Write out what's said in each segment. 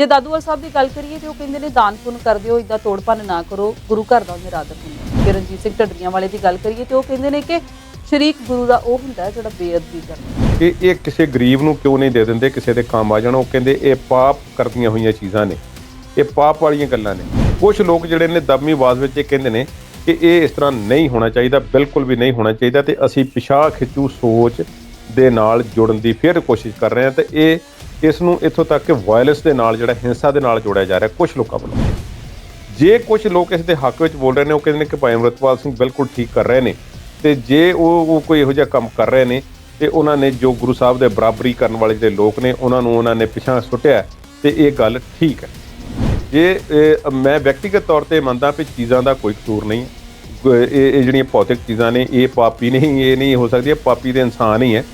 ਜੇ ਦਾਦੂਵਾਲ ਸਾਹਿਬ ਦੀ ਗੱਲ ਕਰੀਏ ਤੇ ਉਹ ਕਹਿੰਦੇ ਨੇ ਦਾਨ ਪੁੰਨ ਕਰ ਦਿਓ, ਇੱਦਾਂ ਤੋੜ ਭੰਨ ਨਾ ਕਰੋ, ਗੁਰੂ ਘਰ ਦਾ ਨਿਰਾਦਰ ਹੁੰਦਾ। ਜੇ ਰਣਜੀਤ ਸਿੰਘ ਢੱਡਰੀਆਂ ਵਾਲੇ ਦੀ ਗੱਲ ਕਰੀਏ ਤੇ ਉਹ ਕਹਿੰਦੇ ਨੇ ਕਿ ਸ਼ਰੀਕ ਗੁਰੂ ਦਾ ਉਹ ਹੁੰਦਾ ਹੈ ਜਿਹੜਾ ਬੇਅਦਬੀ ਕਰਦਾ। ਇਹ ਕਿਸੇ ਗਰੀਬ ਨੂੰ ਕਿਉਂ ਨਹੀਂ ਦੇ ਦਿੰਦੇ, ਕਿਸੇ ਦੇ ਕੰਮ ਆ ਜਾਣ। ਉਹ ਕਹਿੰਦੇ ਇਹ ਪਾਪ ਕਰਦੀਆਂ ਹੋਈਆਂ ਚੀਜ਼ਾਂ ਨੇ, ਇਹ ਪਾਪ ਵਾਲੀਆਂ ਗੱਲਾਂ ਨੇ। ਕੁਝ ਲੋਕ ਜਿਹੜੇ ਨੇ ਦਮੀ ਆਵਾਜ਼ ਵਿੱਚ ਇਹ ਕਹਿੰਦੇ ਨੇ ਕਿ ਇਹ ਇਸ ਤਰ੍ਹਾਂ ਨਹੀਂ ਹੋਣਾ ਚਾਹੀਦਾ, ਬਿਲਕੁਲ ਵੀ ਨਹੀਂ ਹੋਣਾ ਚਾਹੀਦਾ, ਤੇ ਅਸੀਂ ਪਿਛਾਹ ਖਿੱਚੂ ਸੋਚ ਦੇ ਨਾਲ ਜੁੜਨ ਦੀ ਫਿਰ ਕੋਸ਼ਿਸ਼ ਕਰ ਰਹੇ ਹਾਂ। ਤੇ ਇਸ ਨੂੰ ਇੱਥੋਂ ਤੱਕ ਕਿ ਵਾਇਲੈਂਸ ਦੇ ਨਾਲ, ਜਿਹੜਾ ਹਿੰਸਾ ਦੇ ਨਾਲ ਜੋੜਿਆ ਜਾ ਰਿਹਾ ਕੁਝ ਲੋਕਾਂ ਵੱਲੋਂ। ਜੇ ਕੁਝ ਲੋਕ ਇਸ ਦੇ ਹੱਕ ਵਿੱਚ ਬੋਲ ਰਹੇ ਨੇ, ਉਹ ਕਹਿੰਦੇ ਨੇ ਕਿ ਭਾਈ ਅੰਮ੍ਰਿਤਪਾਲ ਸਿੰਘ ਬਿਲਕੁਲ ਠੀਕ ਕਰ ਰਹੇ ਨੇ, ਤੇ ਜੇ ਉਹ ਕੋਈ ਇਹੋ ਜਿਹਾ ਕੰਮ ਕਰ ਰਹੇ ਨੇ ਤੇ ਉਹਨਾਂ ਨੇ ਜੋ ਗੁਰੂ ਸਾਹਿਬ ਦੇ ਬਰਾਬਰੀ ਕਰਨ ਵਾਲੇ ਜਿਹੜੇ ਲੋਕ ਨੇ ਉਹਨਾਂ ਨੇ ਪਿਛਾਂਹ ਸੁੱਟਿਆ, ਤੇ ਇਹ ਗੱਲ ਠੀਕ ਹੈ। ਜੇ ਮੈਂ ਵਿਅਕਤੀਗਤ ਤੌਰ ਤੇ ਮੰਨਦਾ ਵੀ ਚੀਜ਼ਾਂ ਦਾ ਕੋਈ ਕਸੂਰ ਨਹੀਂ ਹੈ। ਇਹ ਜਿਹੜੀਆਂ ਭੌਤਿਕ ਚੀਜ਼ਾਂ ਨੇ ਇਹ ਪਾਪੀ ਨਹੀਂ, ਇਹ ਨਹੀਂ ਹੋ ਸਕਦੀ, ਪਾਪੀ ਦੇ ਇਨਸਾਨ ਹੀ ਹੈ।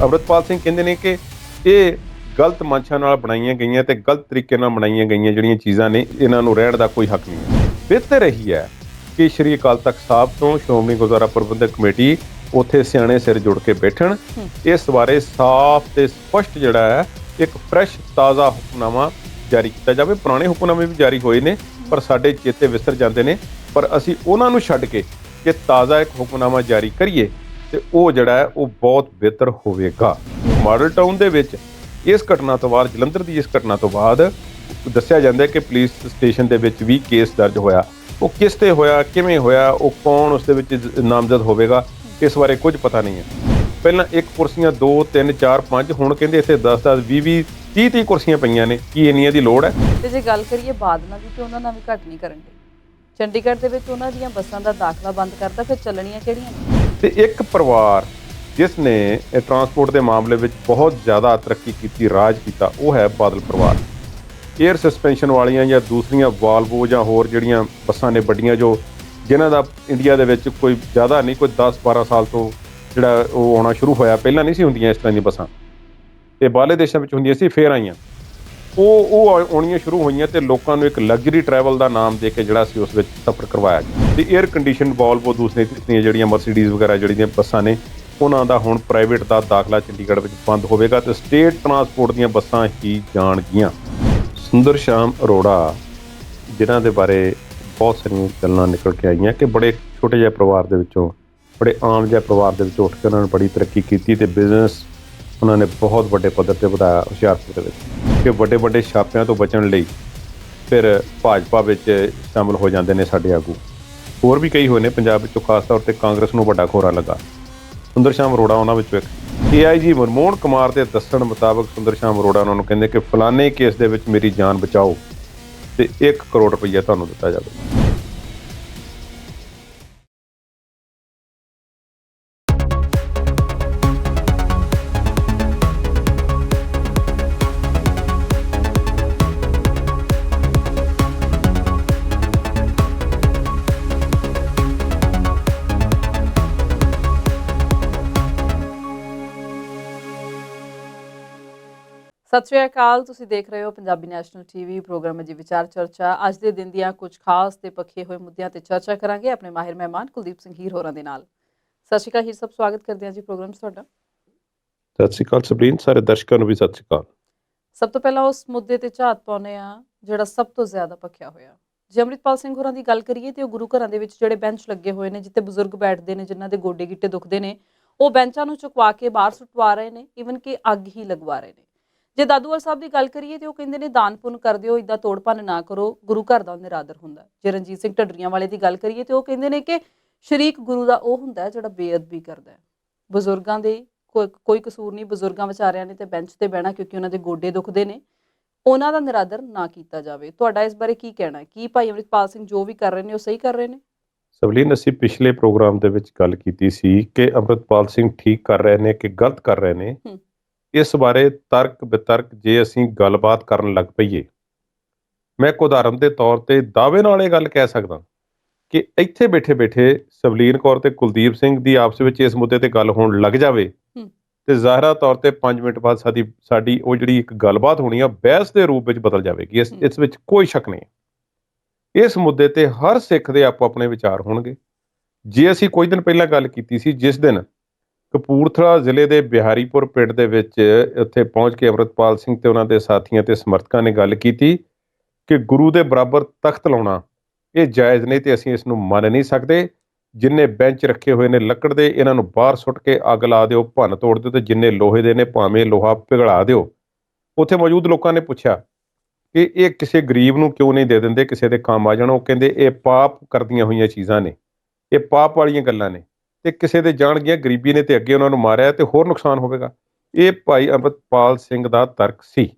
ਅੰਮ੍ਰਿਤਪਾਲ ਸਿੰਘ ਕਹਿੰਦੇ ਨੇ ਕਿ ਇਹ ਗਲਤ ਮਨਸ਼ਾ ਨਾਲ ਬਣਾਈਆਂ ਗਈਆਂ ਤੇ ਗਲਤ ਤਰੀਕੇ ਨਾਲ ਬਣਾਈਆਂ ਗਈਆਂ ਜਿਹੜੀਆਂ ਚੀਜ਼ਾਂ ਨੇ, ਇਹਨਾਂ ਨੂੰ ਰਹਿਣ ਦਾ ਕੋਈ ਹੱਕ ਨਹੀਂ ਹੈ। ਬਿਹਤਰ ਇਹੀ ਹੈ ਕਿ ਸ਼੍ਰੀ ਅਕਾਲ ਤਖਤ ਸਾਹਿਬ ਤੋਂ ਸ਼੍ਰੋਮਣੀ ਗੁਰਦੁਆਰਾ ਪ੍ਰਬੰਧਕ ਕਮੇਟੀ ਉੱਥੇ ਸਿਆਣੇ ਸਿਰ ਜੁੜ ਕੇ ਬੈਠਣ, ਇਸ ਬਾਰੇ ਸਾਫ਼ ਤੇ ਸਪਸ਼ਟ ਜਿਹੜਾ ਹੈ ਇੱਕ ਫਰੈਸ਼ ਤਾਜ਼ਾ ਹੁਕਮਨਾਮਾ ਜਾਰੀ ਕੀਤਾ ਜਾਵੇ। ਪੁਰਾਣੇ ਹੁਕਮਨਾਮੇ ਵੀ ਜਾਰੀ ਹੋਏ ਨੇ ਪਰ ਸਾਡੇ ਚੇਤੇ ਵਿਸਰ ਜਾਂਦੇ ਨੇ, ਪਰ ਅਸੀਂ ਉਹਨਾਂ ਨੂੰ ਛੱਡ ਕੇ ਕਿ ਤਾਜ਼ਾ ਇੱਕ ਹੁਕਮਨਾਮਾ ਜਾਰੀ ਕਰੀਏ ਤੇ ਉਹ ਜਿਹੜਾ ਹੈ ਉਹ ਬਹੁਤ ਬਿਹਤਰ ਹੋਵੇਗਾ। ਮਾਡਲ ਟਾਊਨ ਦੇ ਵਿੱਚ ਇਸ ਘਟਨਾ ਤੋਂ ਬਾਅਦ, ਜਲੰਧਰ ਦੀ ਇਸ ਘਟਨਾ ਤੋਂ ਬਾਅਦ ਦੱਸਿਆ ਜਾਂਦਾ ਕਿ ਪੁਲਿਸ ਸਟੇਸ਼ਨ ਦੇ ਵਿੱਚ ਵੀ ਕੇਸ ਦਰਜ ਹੋਇਆ। ਉਹ ਕਿਸ ਤੇ ਹੋਇਆ, ਕਿਵੇਂ ਹੋਇਆ, ਉਹ ਕੌਣ ਉਸ ਦੇ ਵਿੱਚ ਨਾਮਜ਼ਦ ਹੋਵੇਗਾ, ਇਸ ਬਾਰੇ ਕੁਝ ਪਤਾ ਨਹੀਂ ਹੈ। ਪਹਿਲਾਂ 1 ਕੁਰਸੀਆਂ 2 3 4 5, ਹੁਣ ਕਹਿੰਦੇ ਇੱਥੇ 10 10 20 20 30 30 ਕੁਰਸੀਆਂ ਪਈਆਂ ਨੇ। ਕੀ ਇੰਨੀਆਂ ਦੀ ਲੋੜ ਹੈ? ਤੇ ਜੇ ਗੱਲ ਕਰੀਏ ਬਾਦਲਾਂ ਦੀ ਤੇ ਉਹਨਾਂ ਨਾਲ ਵੀ ਘੱਟ ਨਹੀਂ ਕਰਨ ਦੇ। ਚੰਡੀਗੜ੍ਹ ਦੇ ਵਿੱਚ ਉਹਨਾਂ ਦੀਆਂ ਬੱਸਾਂ ਦਾ ਦਾਖਲਾ ਬੰਦ ਕਰਤਾ, ਫਿਰ ਚੱਲਣੀਆਂ ਕਿਹੜੀਆਂ ਨੇ? ਤੇ ਇੱਕ ਪਰਿਵਾਰ ਜਿਸ ਨੇ ਟਰਾਂਸਪੋਰਟ ਦੇ ਮਾਮਲੇ ਵਿੱਚ ਬਹੁਤ ਜ਼ਿਆਦਾ ਤਰੱਕੀ ਕੀਤੀ, ਰਾਜ ਕੀਤਾ, ਉਹ ਹੈ ਬਾਦਲ ਪਰਿਵਾਰ। ਏਅਰ ਸਸਪੈਂਸ਼ਨ ਵਾਲੀਆਂ ਜਾਂ ਦੂਸਰੀਆਂ ਵਾਲਵੋ ਜਾਂ ਹੋਰ ਜਿਹੜੀਆਂ ਬੱਸਾਂ ਨੇ ਵੱਡੀਆਂ, ਜੋ ਜਿਨ੍ਹਾਂ ਦਾ ਇੰਡੀਆ ਦੇ ਵਿੱਚ ਕੋਈ ਜ਼ਿਆਦਾ ਨਹੀਂ, ਕੋਈ 10 12 ਸਾਲ ਤੋਂ ਜਿਹੜਾ ਉਹ ਆਉਣਾ ਸ਼ੁਰੂ ਹੋਇਆ। ਪਹਿਲਾਂ ਨਹੀਂ ਸੀ ਹੁੰਦੀਆਂ ਇਸ ਤਰ੍ਹਾਂ ਦੀਆਂ ਬੱਸਾਂ, ਤੇ ਬਾਹਰਲੇ ਦੇਸ਼ਾਂ ਵਿੱਚ ਹੁੰਦੀਆਂ ਸੀ, ਫਿਰ ਆਈਆਂ। ਉਹ ਆਉਣੀਆਂ ਸ਼ੁਰੂ ਹੋਈਆਂ ਤੇ ਲੋਕਾਂ ਨੂੰ ਇੱਕ ਲਗਜ਼ਰੀ ਟਰੈਵਲ ਦਾ ਨਾਮ ਦੇ ਕੇ ਜਿਹੜਾ ਸੀ ਉਸ ਵਿੱਚ ਸਫ਼ਰ ਕਰਵਾਇਆ ਗਿਆ। ਤੇ ਏਅਰ ਕੰਡੀਸ਼ਨ ਵਾਲਵੋ ਦੂਸਰੀਆਂ ਜਿਹੜੀਆਂ ਮਰਸੀਡੀਜ਼ ਵਗੈਰਾ ਜਿਹੜੀਆਂ ਬੱਸਾਂ ਨੇ, ਉਹਨਾਂ ਦਾ ਹੁਣ ਪ੍ਰਾਈਵੇਟ ਦਾ ਦਾਖਲਾ ਚੰਡੀਗੜ੍ਹ ਵਿੱਚ ਬੰਦ ਹੋਵੇਗਾ ਤੇ ਸਟੇਟ ਟਰਾਂਸਪੋਰਟ ਦੀਆਂ ਬੱਸਾਂ ਹੀ ਜਾਣਗੀਆਂ। ਸੁੰਦਰ ਸ਼ਾਮ ਅਰੋੜਾ, ਜਿਨ੍ਹਾਂ ਦੇ ਬਾਰੇ ਬਹੁਤ ਸਾਰੀਆਂ ਗੱਲਾਂ ਨਿਕਲ ਕੇ ਆਈਆਂ ਕਿ ਬੜੇ ਛੋਟੇ ਜਿਹੇ ਪਰਿਵਾਰ ਦੇ ਵਿੱਚੋਂ, ਬੜੇ ਆਮ ਜਿਹੇ ਪਰਿਵਾਰ ਦੇ ਵਿੱਚ ਉੱਠ ਕੇ ਉਹਨਾਂ ਨੇ ਬੜੀ ਤਰੱਕੀ ਕੀਤੀ ਤੇ ਬਿਜ਼ਨਸ ਉਹਨਾਂ ਨੇ ਬਹੁਤ ਵੱਡੇ ਪੱਧਰ ਤੇ ਵਧਾਇਆ ਹੁਸ਼ਿਆਰਪੁਰ ਦੇ ਵਿੱਚ। ਕਿ ਵੱਡੇ ਵੱਡੇ ਛਾਪਿਆਂ ਤੋਂ ਬਚਣ ਲਈ ਫਿਰ ਭਾਜਪਾ ਵਿੱਚ ਸ਼ਾਮਲ ਹੋ ਜਾਂਦੇ ਨੇ ਸਾਡੇ ਆਗੂ। ਹੋਰ ਵੀ ਕਈ ਹੋਏ ਨੇ ਪੰਜਾਬ ਵਿੱਚੋਂ, ਖਾਸ ਤੌਰ ਤੇ ਕਾਂਗਰਸ ਨੂੰ ਵੱਡਾ ਖੋਰਾ ਲੱਗਾ। ਸੁੰਦਰ ਸ਼ਾਮ ਅਰੋੜਾ ਉਹਨਾਂ ਵਿੱਚੋਂ ਇੱਕ। AIG ਮਨਮੋਹਨ ਕੁਮਾਰ ਦੇ ਦੱਸਣ ਮੁਤਾਬਕ ਸੁੰਦਰ ਸ਼ਾਮ ਅਰੋੜਾ ਉਹਨਾਂ ਨੂੰ ਕਹਿੰਦੇ ਕਿ ਫਲਾਣੇ ਕੇਸ ਦੇ ਵਿੱਚ ਮੇਰੀ ਜਾਨ ਬਚਾਓ ਤੇ 1 ਕਰੋੜ ਰੁਪਈਆ ਤੁਹਾਨੂੰ ਦਿੱਤਾ ਜਾਵੇ। ਸਤਿ ਸ਼੍ਰੀ ਅਕਾਲ, ਤੁਸੀਂ ਦੇਖ ਰਹੇ ਹੋ ਪੰਜਾਬੀ ਨੈਸ਼ਨਲ TV, ਪ੍ਰੋਗਰਾਮ ਜੀ ਵਿਚਾਰ ਚਰਚਾ। ਅੱਜ ਦੇ ਦਿਨ ਦੀਆਂ ਕੁਝ ਖਾਸ ਤੇ ਪੱਕੇ ਹੋਏ ਮੁੱਦਿਆਂ ਤੇ ਚਰਚਾ ਕਰਾਂਗੇ ਆਪਣੇ ਮਾਹਿਰ ਮਹਿਮਾਨ ਕੁਲਦੀਪ ਸਿੰਘ ਹੀਰ ਹੋਰਾਂ ਦੇ ਨਾਲ। ਸਤਿ ਸ਼੍ਰੀ ਅਕਾਲ ਹੀਰ ਸਾਹਿਬ, ਸਵਾਗਤ ਕਰਦੇ ਹਾਂ ਜੀ ਪ੍ਰੋਗਰਾਮ 'ਚ ਤੁਹਾਡਾ। ਸਤਿ ਸ਼੍ਰੀ ਅਕਾਲ ਸਬਰੀਨ, ਸਾਰੇ ਦਰਸ਼ਕਾਂ ਨੂੰ ਵੀ ਸਤਿ ਸ਼੍ਰੀ ਅਕਾਲ। ਸਭ ਤੋਂ ਪਹਿਲਾਂ ਉਸ ਮੁੱਦੇ ਤੇ ਝਾਤ ਪਾਉਂਦੇ ਆ ਜਿਹੜਾ ਸਭ ਤੋਂ ਜ਼ਿਆਦਾ ਪੱਕਿਆ ਹੋਇਆ। ਜੇ ਅੰਮ੍ਰਿਤਪਾਲ ਸਿੰਘ ਹੋਰਾਂ ਦੀ ਗੱਲ ਕਰੀਏ ਤੇ ਉਹ ਗੁਰੂ ਘਰਾਂ ਦੇ ਵਿੱਚ ਜਿਹੜੇ ਬੈਂਚ ਲੱਗੇ ਹੋਏ ਨੇ, ਜਿੱਥੇ ਬਜ਼ੁਰਗ ਬੈਠਦੇ ਨੇ, ਜਿਨ੍ਹਾਂ ਦੇ ਗੋਡੇ ਗਿੱਟੇ ਦੁਖਦੇ ਨੇ, ਉਹ ਬੈਂਚਾਂ ਨੂੰ ਚੁਕਵਾ ਕੇ ਬਾਹਰ ਸੁੱਟਵਾ ਰਹੇ ਨੇ, ਈਵਨ ਕਿ ਅੱਗ ਹੀ ਲਗਵਾ ਰਹੇ ਨੇ। ਜੇ ਦਾਦੂਵਾਲ ਸਾਹਿਬ ਦੀ ਗੱਲ ਕਰੀਏ ਤੇ ਉਹ ਕਹਿੰਦੇ ਨੇ ਦਾਨ ਪੁੰਨ ਕਰ ਦਿਓ, ਇੱਦਾਂ ਤੋੜ ਭੰਨ ਨਾ ਕਰੋ, ਗੁਰੂ ਘਰ ਦਾ ਨਿਰਾਦਰ ਹੁੰਦਾ। ਜੇ ਰਣਜੀਤ ਸਿੰਘ ਢੱਡਰੀਆਂ ਵਾਲੇ ਦੀ ਗੱਲ ਕਰੀਏ ਤੇ ਉਹ ਕਹਿੰਦੇ ਨੇ ਕਿ ਸ਼ਰੀਕ ਗੁਰੂ ਦਾ ਉਹ ਹੁੰਦਾ ਜਿਹੜਾ ਬੇਅਦਬੀ ਕਰਦਾ। ਬਜ਼ੁਰਗਾਂ ਦੇ ਕੋਈ ਕਸੂਰ ਨਹੀਂ, ਬਜ਼ੁਰਗਾਂ ਵਿਚਾਰਿਆਂ ਨੇ ਤੇ ਬੈਂਚ ਤੇ ਬਹਿਣਾ ਕਿਉਂਕਿ ਉਹਨਾਂ ਦੇ ਗੋਡੇ ਦੁਖਦੇ ਨੇ, ਉਹਨਾਂ ਦਾ ਨਿਰਾਦਰ ਨਾ ਕੀਤਾ ਜਾਵੇ। ਤੁਹਾਡਾ ਇਸ ਬਾਰੇ ਕੀ ਕਹਿਣਾ ਹੈ? ਕੀ ਭਾਈ ਅੰਮ੍ਰਿਤਪਾਲ ਸਿੰਘ ਜੋ ਵੀ ਕਰ ਰਹੇ ਨੇ ਉਹ ਸਹੀ ਕਰ ਰਹੇ ਨੇ? ਸਵਲੀਨ, ਅਸੀਂ ਪਿਛਲੇ ਪ੍ਰੋਗਰਾਮ ਦੇ ਵਿੱਚ ਗੱਲ ਕੀਤੀ ਸੀ ਕਿ ਅੰਮ੍ਰਿਤਪਾਲ ਸਿੰਘ ਠੀਕ ਕਰ ਰਹੇ ਨੇ ਕਿ ਗਲਤ ਕਰ ਰਹੇ ਨੇ। ਇਸ ਬਾਰੇ ਤਰਕ ਬਿਤਰਕ ਜੇ ਅਸੀਂ ਗੱਲਬਾਤ ਕਰਨ ਲੱਗ ਪਈਏ, ਮੈਂ ਇੱਕ ਉਦਾਹਰਨ ਦੇ ਤੌਰ ਤੇ ਦਾਅਵੇ ਨਾਲ ਇਹ ਗੱਲ ਕਹਿ ਸਕਦਾ ਕਿ ਇੱਥੇ ਬੈਠੇ ਬੈਠੇ ਸਵਲੀਨ ਕੌਰ ਤੇ ਕੁਲਦੀਪ ਸਿੰਘ ਦੀ ਆਪਸ ਵਿੱਚ ਇਸ ਮੁੱਦੇ ਤੇ ਗੱਲ ਹੋਣ ਲੱਗ ਜਾਵੇ ਤੇ ਜ਼ਾਹਿਰਾ ਤੌਰ ਤੇ 5 ਮਿੰਟ ਬਾਅਦ ਸਾਡੀ ਉਹ ਜਿਹੜੀ ਇੱਕ ਗੱਲਬਾਤ ਹੋਣੀ ਆ ਬਹਿਸ ਦੇ ਰੂਪ ਵਿੱਚ ਬਦਲ ਜਾਵੇਗੀ। ਇਸ ਵਿੱਚ ਕੋਈ ਸ਼ੱਕ ਨਹੀਂ। ਇਸ ਮੁੱਦੇ ਤੇ ਹਰ ਸਿੱਖ ਦੇ ਆਪੋ ਆਪਣੇ ਵਿਚਾਰ ਹੋਣਗੇ। ਜੇ ਅਸੀਂ ਕੁਝ ਦਿਨ ਪਹਿਲਾਂ ਗੱਲ ਕੀਤੀ ਸੀ, ਜਿਸ ਦਿਨ ਕਪੂਰਥਲਾ ਜ਼ਿਲ੍ਹੇ ਦੇ ਬਿਹਾਰੀਪੁਰ ਪਿੰਡ ਦੇ ਵਿੱਚ ਉੱਥੇ ਪਹੁੰਚ ਕੇ ਅੰਮ੍ਰਿਤਪਾਲ ਸਿੰਘ ਤੇ ਉਹਨਾਂ ਦੇ ਸਾਥੀਆਂ ਤੇ ਸਮਰਥਕਾਂ ਨੇ ਗੱਲ ਕੀਤੀ ਕਿ ਗੁਰੂ ਦੇ ਬਰਾਬਰ ਤਖਤ ਲਾਉਣਾ ਇਹ ਜਾਇਜ਼ ਨਹੀਂ ਤੇ ਅਸੀਂ ਇਸ ਨੂੰ ਮੰਨ ਨਹੀਂ ਸਕਦੇ। ਜਿੰਨੇ ਬੈਂਚ ਰੱਖੇ ਹੋਏ ਨੇ ਲੱਕੜ ਦੇ, ਇਹਨਾਂ ਨੂੰ ਬਾਹਰ ਸੁੱਟ ਕੇ ਅੱਗ ਲਾ ਦਿਓ, ਭੰਨ ਤੋੜ ਦਿਓ, ਤੇ ਜਿੰਨੇ ਲੋਹੇ ਦੇ ਨੇ ਭਾਵੇਂ ਲੋਹਾ ਪਿਘਲਾ ਦਿਓ। ਉੱਥੇ ਮੌਜੂਦ ਲੋਕਾਂ ਨੇ ਪੁੱਛਿਆ ਕਿ ਇਹ ਕਿਸੇ ਗਰੀਬ ਨੂੰ ਕਿਉਂ ਨਹੀਂ ਦੇ ਦਿੰਦੇ, ਕਿਸੇ ਦੇ ਕੰਮ ਆ ਜਾਣ। ਉਹ ਕਹਿੰਦੇ ਇਹ ਪਾਪ ਕਰਦੀਆਂ ਹੋਈਆਂ ਚੀਜ਼ਾਂ ਨੇ, ਇਹ ਪਾਪ ਵਾਲੀਆਂ ਗੱਲਾਂ ਨੇ, ਤੇ ਕਿਸੇ ਦੇ ਜਾਣਗੀਆਂ ਗਰੀਬੀ ਨੇ ਤੇ ਅੱਗੇ ਉਹਨਾਂ ਨੂੰ ਮਾਰਿਆ ਤੇ ਹੋਰ ਨੁਕਸਾਨ ਹੋਵੇਗਾ। ਇਹ ਭਾਈ ਅੰਮ੍ਰਿਤਪਾਲ ਸਿੰਘ ਦਾ ਤਰਕ ਸੀ।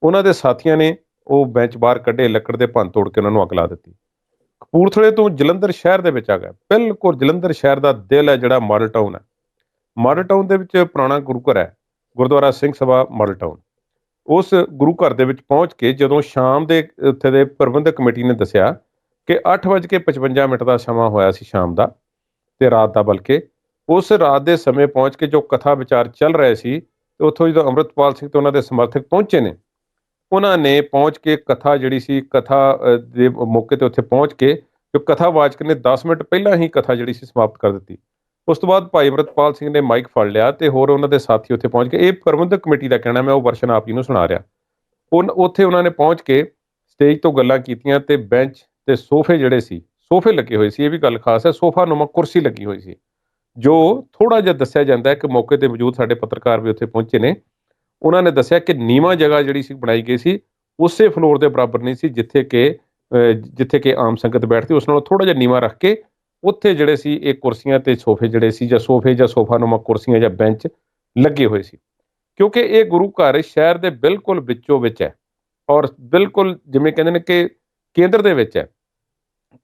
ਉਹਨਾਂ ਦੇ ਸਾਥੀਆਂ ਨੇ ਉਹ ਬੈਂਚ ਬਾਹਰ ਕੱਢੇ, ਲੱਕੜ ਦੇ ਭੰਨ ਤੋੜ ਕੇ ਉਹਨਾਂ ਨੂੰ ਅੱਗ ਲਾ ਦਿੱਤੀ। ਕਪੂਰਥਲੇ ਤੋਂ ਜਲੰਧਰ ਸ਼ਹਿਰ ਦੇ ਵਿੱਚ ਆ ਗਿਆ, ਬਿਲਕੁਲ ਜਲੰਧਰ ਸ਼ਹਿਰ ਦਾ ਦਿਲ ਹੈ ਜਿਹੜਾ ਮਾਡਲ ਟਾਊਨ ਹੈ। ਮਾਡਲ ਟਾਊਨ ਦੇ ਵਿੱਚ ਪੁਰਾਣਾ ਗੁਰੂ ਘਰ ਹੈ, ਗੁਰਦੁਆਰਾ ਸਿੰਘ ਸਭਾ ਮਾਡਲ ਟਾਊਨ। ਉਸ ਗੁਰੂ ਘਰ ਦੇ ਵਿੱਚ ਪਹੁੰਚ ਕੇ ਜਦੋਂ ਸ਼ਾਮ ਦੇ ਉੱਥੇ ਦੇ ਪ੍ਰਬੰਧਕ ਕਮੇਟੀ ਨੇ ਦੱਸਿਆ ਕਿ 8:55 ਦਾ ਸਮਾਂ ਹੋਇਆ ਸੀ ਸ਼ਾਮ ਦਾ ਤੇ ਰਾਤ ਦਾ, ਬਲਕਿ ਉਸ ਰਾਤ ਦੇ ਸਮੇਂ ਪਹੁੰਚ ਕੇ ਜੋ ਕਥਾ ਵਿਚਾਰ ਚੱਲ ਰਹੇ ਸੀ ਤੇ ਉੱਥੋਂ ਜਦੋਂ ਅੰਮ੍ਰਿਤਪਾਲ ਸਿੰਘ ਤੇ ਉਹਨਾਂ ਦੇ ਸਮਰਥਕ ਪਹੁੰਚੇ ਨੇ, ਉਹਨਾਂ ਨੇ ਪਹੁੰਚ ਕੇ ਕਥਾ ਜਿਹੜੀ ਸੀ, ਕਥਾ ਦੇ ਮੌਕੇ ਤੇ ਉੱਥੇ ਪਹੁੰਚ ਕੇ ਜੋ ਕਥਾਵਾਚਕ ਨੇ 10 ਮਿੰਟ ਪਹਿਲਾਂ ਹੀ ਕਥਾ ਜਿਹੜੀ ਸੀ ਸਮਾਪਤ ਕਰ ਦਿੱਤੀ। ਉਸ ਤੋਂ ਬਾਅਦ ਭਾਈ ਅੰਮ੍ਰਿਤਪਾਲ ਸਿੰਘ ਨੇ ਮਾਈਕ ਫੜ ਲਿਆ ਤੇ ਹੋਰ ਉਹਨਾਂ ਦੇ ਸਾਥੀ ਉੱਥੇ ਪਹੁੰਚ ਕੇ, ਇਹ ਪ੍ਰਬੰਧਕ ਕਮੇਟੀ ਦਾ ਕਹਿਣਾ, ਮੈਂ ਉਹ ਵਰਸ਼ਨ ਆਪ ਜੀ ਨੂੰ ਸੁਣਾ ਰਿਹਾ। ਉੱਥੇ ਉਹਨਾਂ ਨੇ ਪਹੁੰਚ ਕੇ ਸਟੇਜ ਤੋਂ ਗੱਲਾਂ ਕੀਤੀਆਂ ਤੇ ਬੈਂਚ ਤੇ ਸੋਫੇ ਜਿਹੜੇ ਸੀ, ਸੋਫੇ ਲੱਗੇ ਹੋਏ ਸੀ, ਇਹ ਵੀ ਗੱਲ ਖਾਸ ਹੈ, ਸੋਫਾ ਨੁਮਾ ਕੁਰਸੀ ਲੱਗੀ ਹੋਈ ਸੀ, ਜੋ ਥੋੜਾ ਜਿਹਾ ਦੱਸਿਆ ਜਾਂਦਾ ਹੈ ਕਿ ਮੌਕੇ ਤੇ ਮੌਜੂਦ ਸਾਡੇ ਪੱਤਰਕਾਰ ਵੀ ਉੱਥੇ ਪਹੁੰਚੇ ਨੇ। ਉਹਨਾਂ ਨੇ ਦੱਸਿਆ ਕਿ ਨੀਵਾਂ ਜਗ੍ਹਾ ਜਿਹੜੀ ਸੀ ਬਣਾਈ ਗਈ ਸੀ, ਉਸੇ ਫਲੋਰ ਦੇ ਬਰਾਬਰ ਨਹੀਂ ਸੀ ਜਿੱਥੇ ਕਿ ਆਮ ਸੰਗਤ ਬੈਠਦੀ, ਉਸ ਨਾਲੋਂ ਥੋੜਾ ਜਿਹਾ ਨੀਵਾਂ ਰੱਖ ਕੇ ਉੱਥੇ ਜਿਹੜੇ ਸੀ ਇਹ ਕੁਰਸੀਆਂ ਤੇ ਸੋਫੇ ਜਿਹੜੇ ਸੀ, ਜਾਂ ਸੋਫੇ ਜਾਂ ਸੋਫਾ ਨੁਮਾ ਕੁਰਸੀਆਂ ਜਾਂ ਬੈਂਚ ਲੱਗੇ ਹੋਏ ਸੀ। ਕਿਉਂਕਿ ਇਹ ਗੁਰੂ ਘਰ ਸ਼ਹਿਰ ਦੇ ਬਿਲਕੁਲ ਵਿੱਚੋਂ ਵਿੱਚ ਹੈ ਔਰ ਬਿਲਕੁਲ ਜਿਵੇਂ ਕਹਿੰਦੇ ਨੇ ਕਿ ਕੇਂਦਰ ਦੇ ਵਿੱਚ ਹੈ,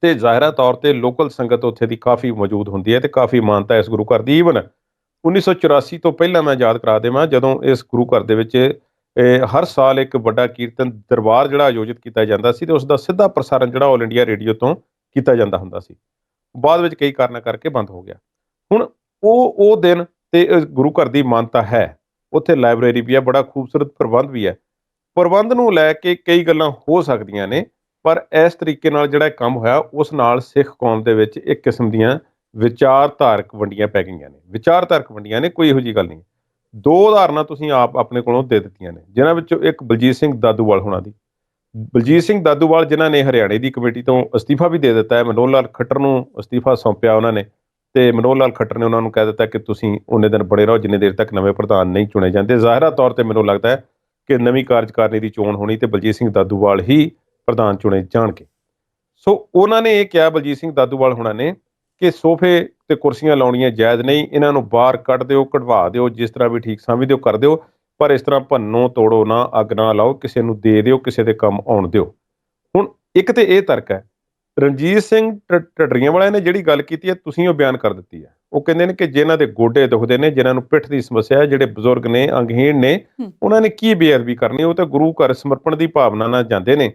ਤੇ ਜ਼ਾਹਿਰਾ ਤੌਰ ਤੇ ਲੋਕਲ ਸੰਗਤ ਉੱਥੇ ਦੀ ਕਾਫੀ ਮੌਜੂਦ ਹੁੰਦੀ ਹੈ ਤੇ ਕਾਫੀ ਮਾਨਤਾ ਇਸ ਗੁਰੂ ਘਰ ਦੀ। ਈਵਨ 1984 ਤੋਂ ਪਹਿਲਾਂ ਮੈਂ ਯਾਦ ਕਰਾ ਦੇਵਾਂ, ਜਦੋਂ ਇਸ ਗੁਰੂ ਘਰ ਦੇ ਵਿੱਚ ਹਰ ਸਾਲ ਇੱਕ ਵੱਡਾ ਕੀਰਤਨ ਦਰਬਾਰ ਜਿਹੜਾ ਆਯੋਜਿਤ ਕੀਤਾ ਜਾਂਦਾ ਸੀ ਤੇ ਉਸ ਦਾ ਸਿੱਧਾ ਪ੍ਰਸਾਰਣ ਜਿਹੜਾ ਆਲ ਇੰਡੀਆ ਰੇਡੀਓ ਤੋਂ ਕੀਤਾ ਜਾਂਦਾ ਹੁੰਦਾ ਸੀ, ਬਾਅਦ ਵਿੱਚ ਕਈ ਕਾਰਨਾਂ ਕਰਕੇ ਬੰਦ ਹੋ ਗਿਆ। ਹੁਣ ਉਹ ਦਿਨ ਤੇ ਇਸ ਗੁਰੂ ਘਰ ਦੀ ਮਾਨਤਾ ਹੈ। ਉੱਥੇ ਲਾਇਬ੍ਰੇਰੀ ਵੀ ਹੈ, ਬੜਾ ਖੂਬਸੂਰਤ ਪ੍ਰਬੰਧ ਵੀ ਹੈ। ਪ੍ਰਬੰਧ ਨੂੰ ਲੈ ਕੇ ਕਈ ਗੱਲਾਂ ਹੋ ਸਕਦੀਆਂ ਨੇ, ਪਰ ਇਸ ਤਰੀਕੇ ਨਾਲ ਜਿਹੜਾ ਕੰਮ ਹੋਇਆ ਉਸ ਨਾਲ ਸਿੱਖ ਕੌਮ ਦੇ ਵਿੱਚ ਇੱਕ ਕਿਸਮ ਦੀਆਂ ਵਿਚਾਰਧਾਰਕ ਵੰਡੀਆਂ ਪੈ ਗਈਆਂ ਨੇ, ਵਿਚਾਰਧਾਰਕ ਵੰਡੀਆਂ ਨੇ, ਕੋਈ ਇਹੋ ਜਿਹੀ ਗੱਲ ਨਹੀਂ। ਦੋ ਉਦਾਹਰਨਾਂ ਤੁਸੀਂ ਆਪ ਆਪਣੇ ਕੋਲੋਂ ਦੇ ਦਿੱਤੀਆਂ ਨੇ, ਜਿਨ੍ਹਾਂ ਵਿੱਚੋਂ ਇੱਕ ਬਲਜੀਤ ਸਿੰਘ ਦਾਦੂਵਾਲ ਹੋਣਾ ਦੀ। ਬਲਜੀਤ ਸਿੰਘ ਦਾਦੂਵਾਲ ਜਿਨ੍ਹਾਂ ਨੇ ਹਰਿਆਣੇ ਦੀ ਕਮੇਟੀ ਤੋਂ ਅਸਤੀਫਾ ਵੀ ਦੇ ਦਿੱਤਾ ਹੈ, ਮਨੋਹਰ ਲਾਲ ਖੱਟਰ ਨੂੰ ਅਸਤੀਫਾ ਸੌਂਪਿਆ ਉਹਨਾਂ ਨੇ, ਤੇ ਮਨੋਹਰ ਲਾਲ ਖੱਟਰ ਨੇ ਉਹਨਾਂ ਨੂੰ ਕਹਿ ਦਿੱਤਾ ਕਿ ਤੁਸੀਂ ਉਨੇ ਦਿਨ ਬੜੇ ਰਹੋ ਜਿੰਨੇ ਦੇਰ ਤੱਕ ਨਵੇਂ ਪ੍ਰਧਾਨ ਨਹੀਂ ਚੁਣੇ ਜਾਂਦੇ। ਜ਼ਾਹਿਰਾ ਤੌਰ ਤੇ ਮੈਨੂੰ ਲੱਗਦਾ ਹੈ ਕਿ ਨਵੀਂ ਕਾਰਜਕਾਰਨੀ ਦੀ ਚੋਣ ਹੋਣੀ ਤੇ ਬਲਜੀਤ ਸਿੰਘ ਦਾਦੂਵਾਲ ਹੀ ਪ੍ਰਧਾਨ ਚੁਣੇ ਜਾਣਗੇ। ਸੋ ਉਹਨਾਂ ਨੇ ਇਹ ਕਿਹਾ, ਬਲਜੀਤ ਸਿੰਘ ਦਾਦੂਵਾਲ ਹੋਣਾ ਨੇ, ਕਿ ਸੋਫੇ ਤੇ ਕੁਰਸੀਆਂ ਲਾਉਣੀਆਂ ਜਾਇਜ਼ ਨਹੀਂ, ਇਹਨਾਂ ਨੂੰ ਬਾਹਰ ਕੱਢ ਦਿਓ, ਕਢਵਾ ਦਿਓ, ਜਿਸ ਤਰ੍ਹਾਂ ਵੀ ਠੀਕ ਸਮਝਦੇ ਹੋ ਕਰ ਦਿਓ, ਪਰ ਇਸ ਤਰ੍ਹਾਂ ਭੰਨੋ ਤੋੜੋ ਨਾ, ਅੱਗ ਨਾ ਲਾਓ, ਕਿਸੇ ਨੂੰ ਦੇ ਦਿਓ, ਕਿਸੇ ਦੇ ਕੰਮ ਆਉਣ ਦਿਓ। ਹੁਣ ਇੱਕ ਤੇ ਇਹ ਤਰਕ ਹੈ। ਰਣਜੀਤ ਸਿੰਘ ਢੱਡਰੀਆਂ ਵਾਲਿਆਂ ਨੇ ਜਿਹੜੀ ਗੱਲ ਕੀਤੀ ਹੈ, ਤੁਸੀਂ ਉਹ ਬਿਆਨ ਕਰ ਦਿੱਤੀ ਹੈ। ਉਹ ਕਹਿੰਦੇ ਨੇ ਕਿ ਜਿਨ੍ਹਾਂ ਦੇ ਗੋਡੇ ਦੁਖਦੇ ਨੇ, ਜਿਨ੍ਹਾਂ ਨੂੰ ਪਿੱਠ ਦੀ ਸਮੱਸਿਆ ਹੈ, ਜਿਹੜੇ ਬਜ਼ੁਰਗ ਨੇ, ਅੰਗਹੀਣ ਨੇ, ਉਹਨਾਂ ਨੇ ਕੀ ਬੇਅਦਬੀ ਕਰਨੀ, ਉਹ ਤਾਂ ਗੁਰੂ ਘਰ ਸਮਰਪਣ ਦੀ ਭਾਵਨਾ ਨਾਲ ਜਾਂਦੇ ਨੇ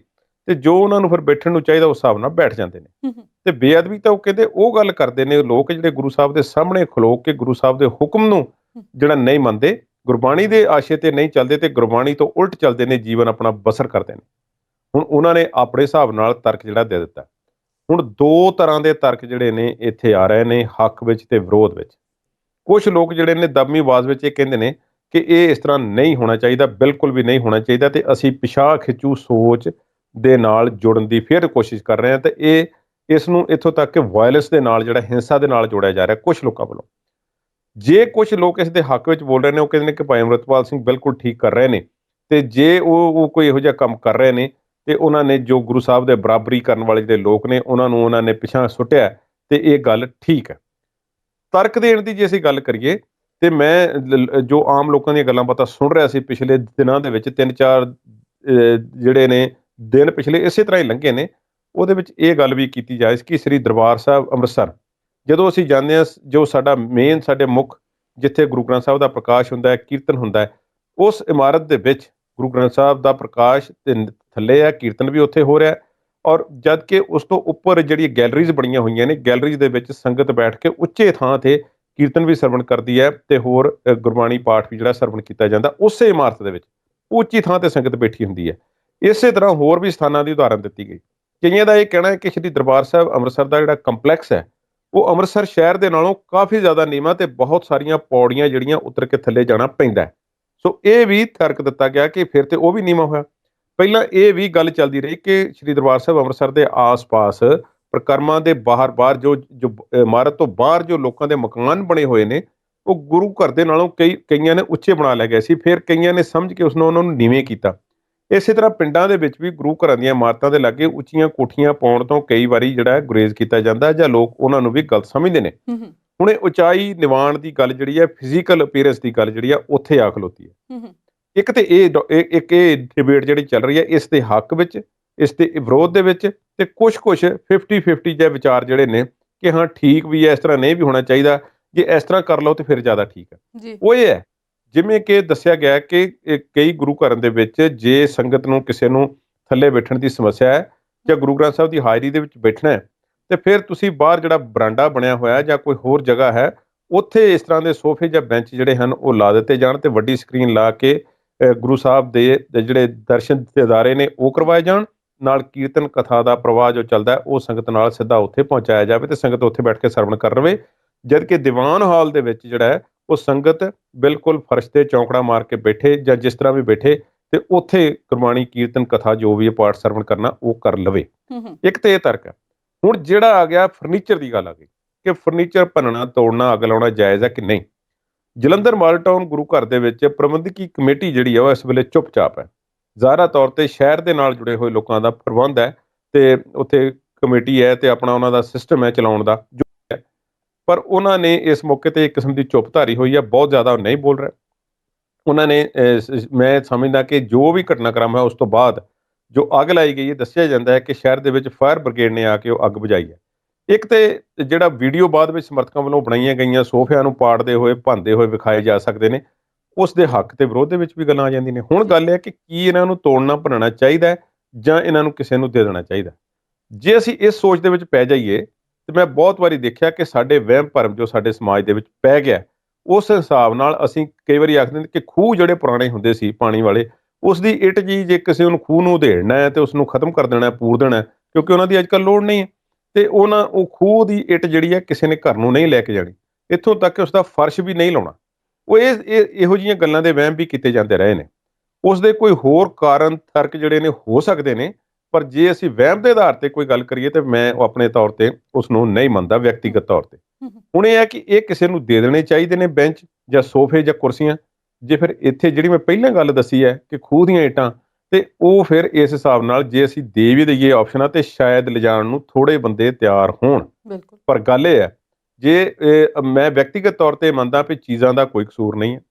ਤੇ ਜੋ ਉਹਨਾਂ ਨੂੰ ਫਿਰ ਬੈਠਣ ਨੂੰ ਚਾਹੀਦਾ ਉਸ ਹਿਸਾਬ ਨਾਲ ਬੈਠ ਜਾਂਦੇ ਨੇ। ਤੇ ਬੇਅਦਬੀ ਤਾਂ ਉਹ ਕਹਿੰਦੇ ਉਹ ਗੱਲ ਕਰਦੇ ਨੇ ਲੋਕ ਜਿਹੜੇ ਗੁਰੂ ਸਾਹਿਬ ਦੇ ਸਾਹਮਣੇ ਖਲੋ ਕੇ ਗੁਰੂ ਸਾਹਿਬ ਦੇ ਹੁਕਮ ਨੂੰ ਜਿਹੜਾ ਨਹੀਂ ਮੰਨਦੇ, ਗੁਰਬਾਣੀ ਦੇ ਆਸ਼ੇ ਤੇ ਨਹੀਂ ਚੱਲਦੇ ਤੇ ਗੁਰਬਾਣੀ ਤੋਂ ਉਲਟ ਚੱਲਦੇ ਨੇ, ਜੀਵਨ ਆਪਣਾ ਬਸਰ ਕਰਦੇ ਨੇ। ਹੁਣ ਉਹਨਾਂ ਨੇ ਆਪਣੇ ਹਿਸਾਬ ਨਾਲ ਤਰਕ ਜਿਹੜਾ ਦੇ ਦਿੱਤਾ। ਹੁਣ ਦੋ ਤਰ੍ਹਾਂ ਦੇ ਤਰਕ ਜਿਹੜੇ ਨੇ ਇੱਥੇ ਆ ਰਹੇ ਨੇ, ਹੱਕ ਵਿੱਚ ਤੇ ਵਿਰੋਧ ਵਿੱਚ। ਕੁਝ ਲੋਕ ਜਿਹੜੇ ਨੇ ਦਬਮੀ ਆਵਾਜ਼ ਵਿੱਚ ਇਹ ਕਹਿੰਦੇ ਨੇ ਕਿ ਇਹ ਇਸ ਤਰ੍ਹਾਂ ਨਹੀਂ ਹੋਣਾ ਚਾਹੀਦਾ, ਬਿਲਕੁਲ ਵੀ ਨਹੀਂ ਹੋਣਾ ਚਾਹੀਦਾ, ਤੇ ਅਸੀਂ ਪਿਛਾਂਹ ਖਿੱਚੂ ਸੋਚ ਦੇ ਨਾਲ ਜੁੜਨ ਦੀ ਫਿਰ ਕੋਸ਼ਿਸ਼ ਕਰ ਰਹੇ ਹਾਂ ਤੇ ਇਸ ਨੂੰ ਇੱਥੋਂ ਤੱਕ ਕਿ ਵਾਇਲੈਂਸ ਦੇ ਨਾਲ, ਜਿਹੜਾ ਹਿੰਸਾ ਦੇ ਨਾਲ ਜੋੜਿਆ ਜਾ ਰਿਹਾ ਕੁਝ ਲੋਕਾਂ ਵੱਲੋਂ। ਜੇ ਕੁਝ ਲੋਕ ਇਸ ਦੇ ਹੱਕ ਵਿੱਚ ਬੋਲ ਰਹੇ ਨੇ, ਉਹ ਕਹਿੰਦੇ ਨੇ ਕਿ ਭਾਈ ਅੰਮ੍ਰਿਤਪਾਲ ਸਿੰਘ ਬਿਲਕੁਲ ਠੀਕ ਕਰ ਰਹੇ ਨੇ, ਤੇ ਜੇ ਉਹ ਕੋਈ ਇਹੋ ਜਿਹਾ ਕੰਮ ਕਰ ਰਹੇ ਨੇ ਤੇ ਉਹਨਾਂ ਨੇ ਜੋ ਗੁਰੂ ਸਾਹਿਬ ਦੇ ਬਰਾਬਰੀ ਕਰਨ ਵਾਲੇ ਜਿਹੜੇ ਲੋਕ ਨੇ ਉਹਨਾਂ ਨੇ ਪਿਛਾਂਹ ਸੁੱਟਿਆ ਤੇ ਇਹ ਗੱਲ ਠੀਕ ਹੈ। ਤਰਕ ਦੇਣ ਦੀ ਜੇ ਅਸੀਂ ਗੱਲ ਕਰੀਏ ਤੇ ਮੈਂ ਜੋ ਆਮ ਲੋਕਾਂ ਦੀਆਂ ਗੱਲਾਂ ਬਾਤਾਂ ਸੁਣ ਰਿਹਾ ਸੀ ਪਿਛਲੇ ਦਿਨਾਂ ਦੇ ਵਿੱਚ, 3-4 ਜਿਹੜੇ ਨੇ ਦਿਨ ਪਿਛਲੇ ਇਸੇ ਤਰ੍ਹਾਂ ਹੀ ਲੰਘੇ ਨੇ, ਉਹਦੇ ਵਿੱਚ ਇਹ ਗੱਲ ਵੀ ਕੀਤੀ ਜਾਏ ਕਿ ਸ੍ਰੀ ਦਰਬਾਰ ਸਾਹਿਬ ਅੰਮ੍ਰਿਤਸਰ ਜਦੋਂ ਅਸੀਂ ਜਾਂਦੇ ਹਾਂ, ਜੋ ਸਾਡਾ ਮੇਨ ਸਾਡੇ ਮੁੱਖ ਜਿੱਥੇ ਗੁਰੂ ਗ੍ਰੰਥ ਸਾਹਿਬ ਦਾ ਪ੍ਰਕਾਸ਼ ਹੁੰਦਾ ਹੈ, ਕੀਰਤਨ ਹੁੰਦਾ ਹੈ, ਉਸ ਇਮਾਰਤ ਦੇ ਵਿੱਚ ਗੁਰੂ ਗ੍ਰੰਥ ਸਾਹਿਬ ਦਾ ਪ੍ਰਕਾਸ਼ ਤੇ ਥੱਲੇ ਹੈ, ਕੀਰਤਨ ਵੀ ਉੱਥੇ ਹੋ ਰਿਹਾ। ਔਰ ਜਦ ਕਿ ਉਸ ਤੋਂ ਉੱਪਰ ਜਿਹੜੀ ਗੈਲਰੀਜ਼ ਬਣੀਆਂ ਹੋਈਆਂ ਨੇ, ਗੈਲਰੀਜ਼ ਦੇ ਵਿੱਚ ਸੰਗਤ ਬੈਠ ਕੇ ਉੱਚੇ ਥਾਂ ਤੇ ਕੀਰਤਨ ਵੀ ਸਰਵਣ ਕਰਦੀ ਹੈ ਤੇ ਹੋਰ ਗੁਰਬਾਣੀ ਪਾਠ ਵੀ ਜਿਹੜਾ ਸਰਵਣ ਕੀਤਾ ਜਾਂਦਾ ਉਸੇ ਇਮਾਰਤ ਦੇ ਵਿੱਚ ਉੱਚੀ ਥਾਂ ਤੇ ਸੰਗਤ ਬੈਠੀ ਹੁੰਦੀ ਹੈ। ਇਸੇ ਤਰ੍ਹਾਂ ਹੋਰ ਵੀ ਸਥਾਨਾਂ ਦੀ ਉਦਾਹਰਨ ਦਿੱਤੀ ਗਈ। ਕਈਆਂ ਦਾ ਇਹ ਕਹਿਣਾ ਹੈ ਕਿ ਸ਼੍ਰੀ ਦਰਬਾਰ ਸਾਹਿਬ ਅੰਮ੍ਰਿਤਸਰ ਦਾ ਜਿਹੜਾ ਕੰਪਲੈਕਸ ਹੈ ਉਹ ਅੰਮ੍ਰਿਤਸਰ ਸ਼ਹਿਰ ਦੇ ਨਾਲੋਂ ਕਾਫੀ ਜ਼ਿਆਦਾ ਨੀਵਾਂ ਤੇ ਬਹੁਤ ਸਾਰੀਆਂ ਪੌੜੀਆਂ ਜਿਹੜੀਆਂ ਉਤਰ ਕੇ ਥੱਲੇ ਜਾਣਾ ਪੈਂਦਾ ਹੈ। ਸੋ ਇਹ ਵੀ ਤਰਕ ਦਿੱਤਾ ਗਿਆ ਕਿ ਫਿਰ ਤੇ ਉਹ ਵੀ ਨੀਵਾਂ ਹੋਇਆ। ਪਹਿਲਾਂ ਇਹ ਵੀ ਗੱਲ ਚੱਲਦੀ ਰਹੀ ਕਿ ਸ੍ਰੀ ਦਰਬਾਰ ਸਾਹਿਬ ਅੰਮ੍ਰਿਤਸਰ ਦੇ ਆਸ-ਪਾਸ ਪ੍ਰਕਰਮਾਂ ਦੇ ਬਾਹਰ-ਬਾਹਰ ਜੋ ਜੋ ਇਮਾਰਤ ਤੋਂ ਬਾਹਰ ਜੋ ਲੋਕਾਂ ਦੇ ਮਕਾਨ ਬਣੇ ਹੋਏ ਨੇ, ਉਹ ਗੁਰੂ ਘਰ ਦੇ ਨਾਲੋਂ ਕਈਆਂ ਨੇ ਉੱਚੇ ਬਣਾ ਲਏ ਗਏ ਸੀ। ਫਿਰ ਕਈਆਂ ਨੇ ਸਮਝ ਕੇ ਉਹਨਾਂ ਨੂੰ ਨੀਵੇਂ ਕੀਤਾ। ਇਸੇ ਤਰ੍ਹਾਂ ਪਿੰਡਾਂ ਦੇ ਵਿੱਚ ਵੀ ਗੁਰੂ ਘਰਾਂ ਦੀਆਂ ਇਮਾਰਤਾਂ ਦੇ ਲਾਗੇ ਉੱਚੀਆਂ ਕੋਠੀਆਂ ਪਾਉਣ ਤੋਂ ਕਈ ਵਾਰੀ ਜਿਹੜਾ ਹੈ ਗੁਰੇਜ਼ ਕੀਤਾ ਜਾਂਦਾ ਜਾਂ ਲੋਕ ਉਹਨਾਂ ਨੂੰ ਵੀ ਗਲਤ ਸਮਝਦੇ ਨੇ। ਹੂੰ ਹੂੰ ਹੁਣ ਇਹ ਉਚਾਈ ਨਿਵਾਣ ਦੀ ਗੱਲ ਜਿਹੜੀ ਹੈ, ਫਿਜ਼ੀਕਲ ਅਪੀਅਰੈਂਸ ਦੀ ਗੱਲ ਜਿਹੜੀ ਆ ਉੱਥੇ ਆ ਖਲੋਤੀ ਹੈ। ਹੂੰ ਹੂੰ ਇੱਕ ਤੇ ਇੱਕ ਇਹ ਡਿਬੇਟ ਜਿਹੜੀ ਚੱਲ ਰਹੀ ਹੈ ਇਸ ਦੇ ਹੱਕ ਵਿੱਚ, ਇਸ ਦੇ ਵਿਰੋਧ ਦੇ ਵਿੱਚ, ਤੇ ਕੁਛ 50-50 ਜਿਹੇ ਵਿਚਾਰ ਜਿਹੜੇ ਨੇ ਕਿ ਹਾਂ ਠੀਕ ਵੀ ਹੈ, ਇਸ ਤਰ੍ਹਾਂ ਨਹੀਂ ਵੀ ਹੋਣਾ ਚਾਹੀਦਾ, ਜੇ ਇਸ ਤਰ੍ਹਾਂ ਕਰ ਲਓ ਤੇ ਫਿਰ ਜ਼ਿਆਦਾ ਠੀਕ ਹੈ। ਜੀ ਉਹ ਇਹ ਹੈ, ਜਿਵੇਂ ਕਿ ਦੱਸਿਆ ਗਿਆ ਕਿ ਕਈ ਗੁਰੂ ਘਰਾਂ ਦੇ ਵਿੱਚ ਜੇ ਸੰਗਤ ਨੂੰ ਕਿਸੇ ਨੂੰ ਥੱਲੇ ਬੈਠਣ ਦੀ ਸਮੱਸਿਆ ਹੈ ਜਾਂ ਗੁਰੂ ਗ੍ਰੰਥ ਸਾਹਿਬ ਦੀ ਹਾਜ਼ਰੀ ਦੇ ਵਿੱਚ ਬੈਠਣਾ ਹੈ, ਤੇ ਫਿਰ ਤੁਸੀਂ ਬਾਹਰ ਜਿਹੜਾ ਬਰਾਂਡਾ ਬਣਿਆ ਹੋਇਆ ਜਾਂ ਕੋਈ ਹੋਰ ਜਗ੍ਹਾ ਹੈ, ਉੱਥੇ ਇਸ ਤਰ੍ਹਾਂ ਦੇ ਸੋਫੇ ਜਾਂ ਬੈਂਚ ਜਿਹੜੇ ਹਨ ਉਹ ਲਾ ਦਿੱਤੇ ਜਾਣ ਤੇ ਵੱਡੀ ਸਕਰੀਨ ਲਾ ਕੇ ਗੁਰੂ ਸਾਹਿਬ ਦੇ ਜਿਹੜੇ ਦਰਸ਼ਨ ਦਿਦਾਰੇ ਨੇ ਉਹ ਕਰਵਾਏ ਜਾਣ, ਨਾਲ ਕੀਰਤਨ ਕਥਾ ਦਾ ਪ੍ਰਵਾਹ ਜੋ ਚੱਲਦਾ ਹੈ ਉਹ ਸੰਗਤ ਨਾਲ ਸਿੱਧਾ ਉੱਥੇ ਪਹੁੰਚਾਇਆ ਜਾਵੇ ਤੇ ਸੰਗਤ ਉੱਥੇ ਬੈਠ ਕੇ ਸਰਵਣ ਕਰ ਰਵੇ। ਜਦ ਕਿ ਦੀਵਾਨ ਹਾਲ ਦੇ ਵਿੱਚ ਜਿਹੜਾ ਹੈ ਉਹ ਸੰਗਤ ਬਿਲਕੁਲ ਫਰਸ਼ ਤੇ ਚੌਂਕੜਾ ਮਾਰ ਕੇ ਬੈਠੇ ਜਾਂ ਜਿਸ ਤਰ੍ਹਾਂ ਵੀ ਬੈਠੇ ਤੇ ਉੱਥੇ ਗੁਰਬਾਣੀ ਕੀਰਤਨ ਕਥਾ ਜੋ ਵੀ ਹੈ ਪਾਠ ਸਰਵਣ ਕਰਨਾ ਉਹ ਕਰ ਲਵੇ। ਹੂੰ ਹੂੰ ਇੱਕ ਤੇ ਇਹ ਤਰਕ ਹੈ। ਹੁਣ ਜਿਹੜਾ ਆ ਗਿਆ ਫਰਨੀਚਰ ਦੀ ਗੱਲ ਆ ਗਈ ਕਿ ਫਰਨੀਚਰ ਭੰਨਣਾ ਤੋੜਨਾ ਅੱਗ ਲਾਉਣਾ ਜਾਇਜ਼ ਹੈ ਕਿ ਨਹੀਂ। ਜਲੰਧਰ ਮਾਡਲ ਟਾਊਨ ਗੁਰੂ ਘਰ ਦੇ ਵਿੱਚ ਪ੍ਰਬੰਧਕੀ ਕਮੇਟੀ ਜਿਹੜੀ ਆ ਉਹ ਇਸ ਵੇਲੇ ਚੁੱਪਚਾਪ ਹੈ। ਜ਼ਾਹਰਾ ਤੌਰ ਤੇ ਸ਼ਹਿਰ ਦੇ ਨਾਲ ਜੁੜੇ ਹੋਏ ਲੋਕਾਂ ਦਾ ਪ੍ਰਬੰਧ ਹੈ ਤੇ ਉੱਥੇ ਕਮੇਟੀ ਹੈ ਤੇ ਆਪਣਾ ਉਹਨਾਂ ਦਾ ਸਿਸਟਮ ਹੈ ਚਲਾਉਣ ਦਾ ਜੋ ਹੈ, ਪਰ ਉਹਨਾਂ ਨੇ ਇਸ ਮੌਕੇ ਤੇ ਇੱਕ ਕਿਸਮ ਦੀ ਚੁੱਪ ਧਾਰੀ ਹੋਈ ਹੈ। ਬਹੁਤ ਜ਼ਿਆਦਾ ਨਹੀਂ ਬੋਲ ਰਿਹਾ ਉਹਨਾਂ ਨੇ। ਮੈਂ ਸਮਝਦਾ ਕਿ ਜੋ ਵੀ ਘਟਨਾਕ੍ਰਮ ਹੈ ਉਸ ਤੋਂ ਬਾਅਦ ਜੋ ਅੱਗ ਲਾਈ ਗਈ ਹੈ, ਦੱਸਿਆ ਜਾਂਦਾ ਹੈ ਕਿ ਸ਼ਹਿਰ ਦੇ ਵਿੱਚ ਫਾਇਰ ਬ੍ਰਿਗੇਡ ਨੇ ਆ ਕੇ ਉਹ ਅੱਗ ਬੁਝਾਈ ਹੈ। ਇੱਕ ਤੇ ਜਿਹੜਾ ਵੀਡੀਓ ਬਾਅਦ ਵਿੱਚ ਸਮਰਥਕਾਂ ਵੱਲੋਂ ਬਣਾਈਆਂ ਗਈਆਂ ਸੋਫਿਆਂ ਨੂੰ ਪਾੜਦੇ ਹੋਏ ਭੰਨਦੇ ਹੋਏ ਵਿਖਾਏ ਜਾ ਸਕਦੇ ਨੇ, ਉਸ ਦੇ ਹੱਕ ਤੇ ਵਿਰੋਧ ਦੇ ਵਿੱਚ ਵੀ ਗੱਲਾਂ ਆ ਜਾਂਦੀਆਂ ਨੇ। ਹੁਣ ਗੱਲ ਇਹ ਹੈ ਕਿ ਕੀ ਇਹਨਾਂ ਨੂੰ ਤੋੜਨਾ ਭੰਨਣਾ ਚਾਹੀਦਾ ਹੈ ਜਾਂ ਇਹਨਾਂ ਨੂੰ ਕਿਸੇ ਨੂੰ ਦੇ ਦੇਣਾ ਚਾਹੀਦਾ। ਜੇ ਅਸੀਂ ਇਸ ਸੋਚ ਦੇ ਵਿੱਚ ਪੈ ਜਾਈਏ ਤੇ ਮੈਂ ਬਹੁਤ ਵਾਰੀ ਦੇਖਿਆ ਕਿ ਸਾਡੇ ਵਹਿਮ ਭਰਮ ਜੋ ਸਾਡੇ ਸਮਾਜ ਦੇ ਵਿੱਚ ਪੈ ਗਿਆ, ਉਸ ਹਿਸਾਬ ਨਾਲ ਅਸੀਂ ਕਈ ਵਾਰੀ ਆਖਦੇ ਨੇ ਕਿ ਖੂਹ ਜਿਹੜੇ ਪੁਰਾਣੇ ਹੁੰਦੇ ਸੀ ਪਾਣੀ ਵਾਲੇ, ਉਸ ਦੀ ਇੱਟ ਜੀ ਜੇ ਕਿਸੇ ਨੂੰ ਖੂਹ ਨੂੰ ਉਧੇੜਨਾ ਹੈ ਤੇ ਉਸ ਨੂੰ ਖਤਮ ਕਰ ਦੇਣਾ, ਪੂਰ ਦੇਣਾ, ਕਿਉਂਕਿ ਉਹਨਾਂ ਦੀ ਅੱਜ ਕੱਲ੍ਹ ਲੋੜ ਨਹੀਂ ਹੈ, ਤੇ ਉਹ ਖੂਹ ਦੀ ਇੱਟ ਜਿਹੜੀ ਹੈ ਕਿਸੇ ਨੇ ਘਰ ਨੂੰ ਨਹੀਂ ਲੈ ਕੇ ਜਾਣੀ, ਇੱਥੋਂ ਤੱਕ ਕਿ ਉਸ ਦਾ ਫਰਸ਼ ਵੀ ਨਹੀਂ ਲਾਉਣਾ। ਉਹ ਇਹੋ ਜਿਹੀਆਂ ਗੱਲਾਂ ਦੇ ਵਹਿਮ ਵੀ ਕੀਤੇ ਜਾਂਦੇ ਰਹੇ ਨੇ। ਉਸ ਦੇ ਕੋਈ ਹੋਰ ਕਾਰਨ ਤਰਕ ਜਿਹੜੇ ਨੇ ਹੋ ਸਕਦੇ ਨੇ, ਪਰ ਜੇ ਅਸੀਂ ਵਹਿਮ ਦੇ ਆਧਾਰ ਤੇ ਕੋਈ ਗੱਲ ਕਰੀਏ ਤੇ ਮੈਂ ਉਹ ਆਪਣੇ ਤੌਰ ਤੇ ਉਸ ਨੂੰ ਨਹੀਂ ਮੰਨਦਾ ਵਿਅਕਤੀਗਤ ਤੌਰ ਤੇ। ਹੂੰ ਹੂੰ ਹੁਣ ਇਹ ਹੈ ਕਿ ਇਹ ਕਿਸੇ ਨੂੰ ਦੇ ਦੇਣੇ ਚਾਹੀਦੇ ਨੇ ਬੈਂਚ ਜਾਂ ਸੋਫੇ ਜਾਂ ਕੁਰਸੀਆਂ। ਜੇ ਫਿਰ ਇੱਥੇ ਜਿਹੜੀ ਮੈਂ ਪਹਿਲਾਂ ਗੱਲ ਦੱਸੀ ਹੈ ਕਿ ਖੂਹ ਦੀਆਂ ਇੱਟਾਂ, ਤੇ ਉਹ ਫਿਰ ਇਸ ਹਿਸਾਬ ਨਾਲ ਜੇ ਅਸੀਂ ਦੇ ਵੀ ਦਈਏ ਆਪਸ਼ਨਾਂ ਤੇ ਸ਼ਾਇਦ ਲਿਜਾਣ ਨੂੰ ਥੋੜੇ ਬੰਦੇ ਤਿਆਰ ਹੋਣ। ਬਿਲਕੁਲ ਪਰ ਗੱਲ ਇਹ ਹੈ, ਜੇ ਮੈਂ ਵਿਅਕਤੀਗਤ ਤੌਰ ਤੇ ਮੰਨਦਾ ਵੀ ਚੀਜ਼ਾਂ ਦਾ ਕੋਈ ਕਸੂਰ ਨਹੀਂ ਹੈ।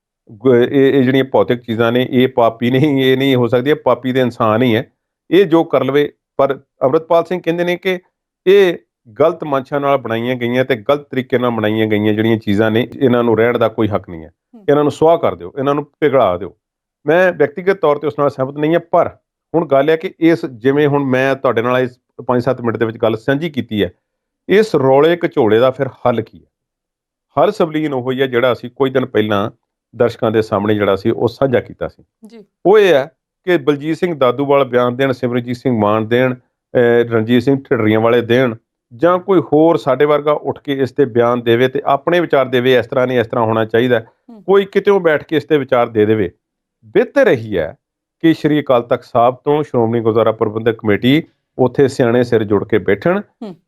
ਇਹ ਜਿਹੜੀਆਂ ਭੌਤਿਕ ਚੀਜ਼ਾਂ ਨੇ ਇਹ ਪਾਪੀ ਨਹੀਂ, ਇਹ ਨਹੀਂ ਹੋ ਸਕਦੀ, ਇਹ ਪਾਪੀ ਦੇ ਇਨਸਾਨ ਹੀ ਹੈ, ਇਹ ਜੋ ਕਰ ਲਵੇ। ਪਰ ਅੰਮ੍ਰਿਤਪਾਲ ਸਿੰਘ ਕਹਿੰਦੇ ਨੇ ਕਿ ਇਹ ਗਲਤ ਮਨਸ਼ਾ ਨਾਲ ਬਣਾਈਆਂ ਗਈਆਂ ਤੇ ਗਲਤ ਤਰੀਕੇ ਨਾਲ ਬਣਾਈਆਂ ਗਈਆਂ ਜਿਹੜੀਆਂ ਚੀਜ਼ਾਂ ਨੇ, ਇਹਨਾਂ ਨੂੰ ਰਹਿਣ ਦਾ ਕੋਈ ਹੱਕ ਨਹੀਂ ਹੈ। ਇਹਨਾਂ ਨੂੰ ਸੁਆਹ ਕਰ ਦਿਓ, ਇਹਨਾਂ ਨੂੰ ਪਿਘਲਾ ਦਿਓ। ਮੈਂ ਵਿਅਕਤੀਗਤ ਤੌਰ ਤੇ ਉਸ ਨਾਲ ਸਹਿਮਤ ਨਹੀਂ ਹਾਂ, ਪਰ ਹੁਣ ਗੱਲ ਹੈ ਕਿ ਇਸ ਜਿਵੇਂ ਹੁਣ ਮੈਂ ਤੁਹਾਡੇ ਨਾਲ ਇਸ 5-7 ਮਿੰਟ ਦੇ ਵਿੱਚ ਗੱਲ ਸਾਂਝੀ ਕੀਤੀ ਹੈ, ਇਸ ਰੌਲੇ ਘਚੋਲੇ ਦਾ ਫਿਰ ਹੱਲ ਕੀ ਹੈ? ਹਰ ਸਬਲੀਨ ਉਹ ਹੀ ਹੈ ਜਿਹੜਾ ਅਸੀਂ ਕੁਝ ਦਿਨ ਪਹਿਲਾਂ ਦਰਸ਼ਕਾਂ ਦੇ ਸਾਹਮਣੇ ਜਿਹੜਾ ਸੀ ਉਹ ਸਾਂਝਾ ਕੀਤਾ ਸੀ। ਜੀ ਉਹ ਇਹ ਹੈ ਕਿ ਬਲਜੀਤ ਸਿੰਘ ਦਾਦੂਵਾਲ ਬਿਆਨ ਦੇਣ, ਸਿਮਰਨਜੀਤ ਸਿੰਘ ਮਾਨ ਦੇਣ, ਰਣਜੀਤ ਸਿੰਘ ਢਿੱਡਰੀਆਂ ਵਾਲੇ ਦੇਣ, ਜਾਂ ਕੋਈ ਹੋਰ ਸਾਡੇ ਵਰਗਾ ਉੱਠ ਕੇ ਇਸ ਤੇ ਬਿਆਨ ਦੇਵੇ ਤੇ ਆਪਣੇ ਵਿਚਾਰ ਦੇਵੇ, ਇਸ ਤਰ੍ਹਾਂ ਨਹੀਂ, ਇਸ ਤਰ੍ਹਾਂ ਹੋਣਾ ਚਾਹੀਦਾ, ਕੋਈ ਕਿਤੇੋਂ ਬੈਠ ਕੇ ਇਸ ਤੇ ਵਿਚਾਰ ਦੇ ਦੇਵੇ। ਬਿਹਤਰ ਇਹੀ ਹੈ ਕਿ ਸ਼੍ਰੀ ਅਕਾਲ ਤਖਤ ਸਾਹਿਬ ਤੋਂ ਸ਼੍ਰੋਮਣੀ ਗੁਰਦੁਆਰਾ ਪ੍ਰਬੰਧਕ ਕਮੇਟੀ ਉੱਥੇ ਸਿਆਣੇ ਸਿਰ ਜੁੜ ਕੇ ਬੈਠਣ,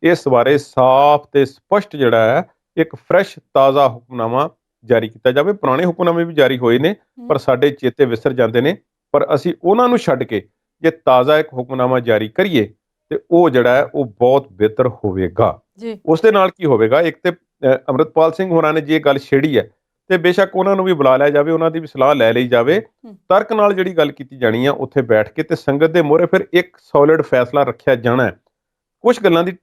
ਇਸ ਬਾਰੇ ਸਾਫ਼ ਤੇ ਸਪਸ਼ਟ ਜਿਹੜਾ ਹੈ ਇੱਕ ਫਰੈਸ਼ ਤਾਜ਼ਾ ਹੁਕਮਨਾਮਾ ਜਾਰੀ ਕੀਤਾ ਜਾਵੇ। ਪੁਰਾਣੇ ਹੁਕਮਨਾਮੇ ਵੀ ਜਾਰੀ ਹੋਏ ਨੇ ਪਰ ਸਾਡੇ ਚੇਤੇ ਵਿਸਰ ਜਾਂਦੇ ਨੇ, ਪਰ ਅਸੀਂ ਉਹਨਾਂ ਨੂੰ ਛੱਡ ਕੇ ਜੇ ਤਾਜ਼ਾ ਇੱਕ ਹੁਕਮਨਾਮਾ ਜਾਰੀ ਕਰੀਏ ਤੇ ਉਹ ਜਿਹੜਾ ਹੈ ਉਹ ਬਹੁਤ ਬਿਹਤਰ ਹੋਵੇਗਾ। ਉਸ ਦੇ ਨਾਲ ਕੀ ਹੋਵੇਗਾ, ਇੱਕ ਤੇ ਅੰਮ੍ਰਿਤਪਾਲ ਸਿੰਘ ਹੋਰਾਂ ਨੇ ਜੇ ਗੱਲ ਛੇੜੀ ਹੈ ਤੇ ਬੇਸ਼ੱਕ ਉਹਨਾਂ ਨੂੰ ਵੀ ਬੁਲਾ ਲਿਆ ਜਾਵੇ, ਉਹਨਾਂ ਦੀ ਵੀ ਸਲਾਹ ਲੈ ਲਈ ਜਾਵੇ, ਤਰਕ ਨਾਲ ਜਿਹੜੀ ਗੱਲ ਕੀਤੀ ਜਾਣੀ ਆ ਉੱਥੇ ਬੈਠ ਕੇ ਤੇ ਸੰਗਤ ਦੇ ਮੂਹਰੇ ਫਿਰ ਇੱਕ ਸੋਲਿਡ ਫੈਸਲਾ ਰੱਖਿਆ ਜਾਣਾ ਹੈ। ਕੁਝ ਗੱਲਾਂ ਦੀ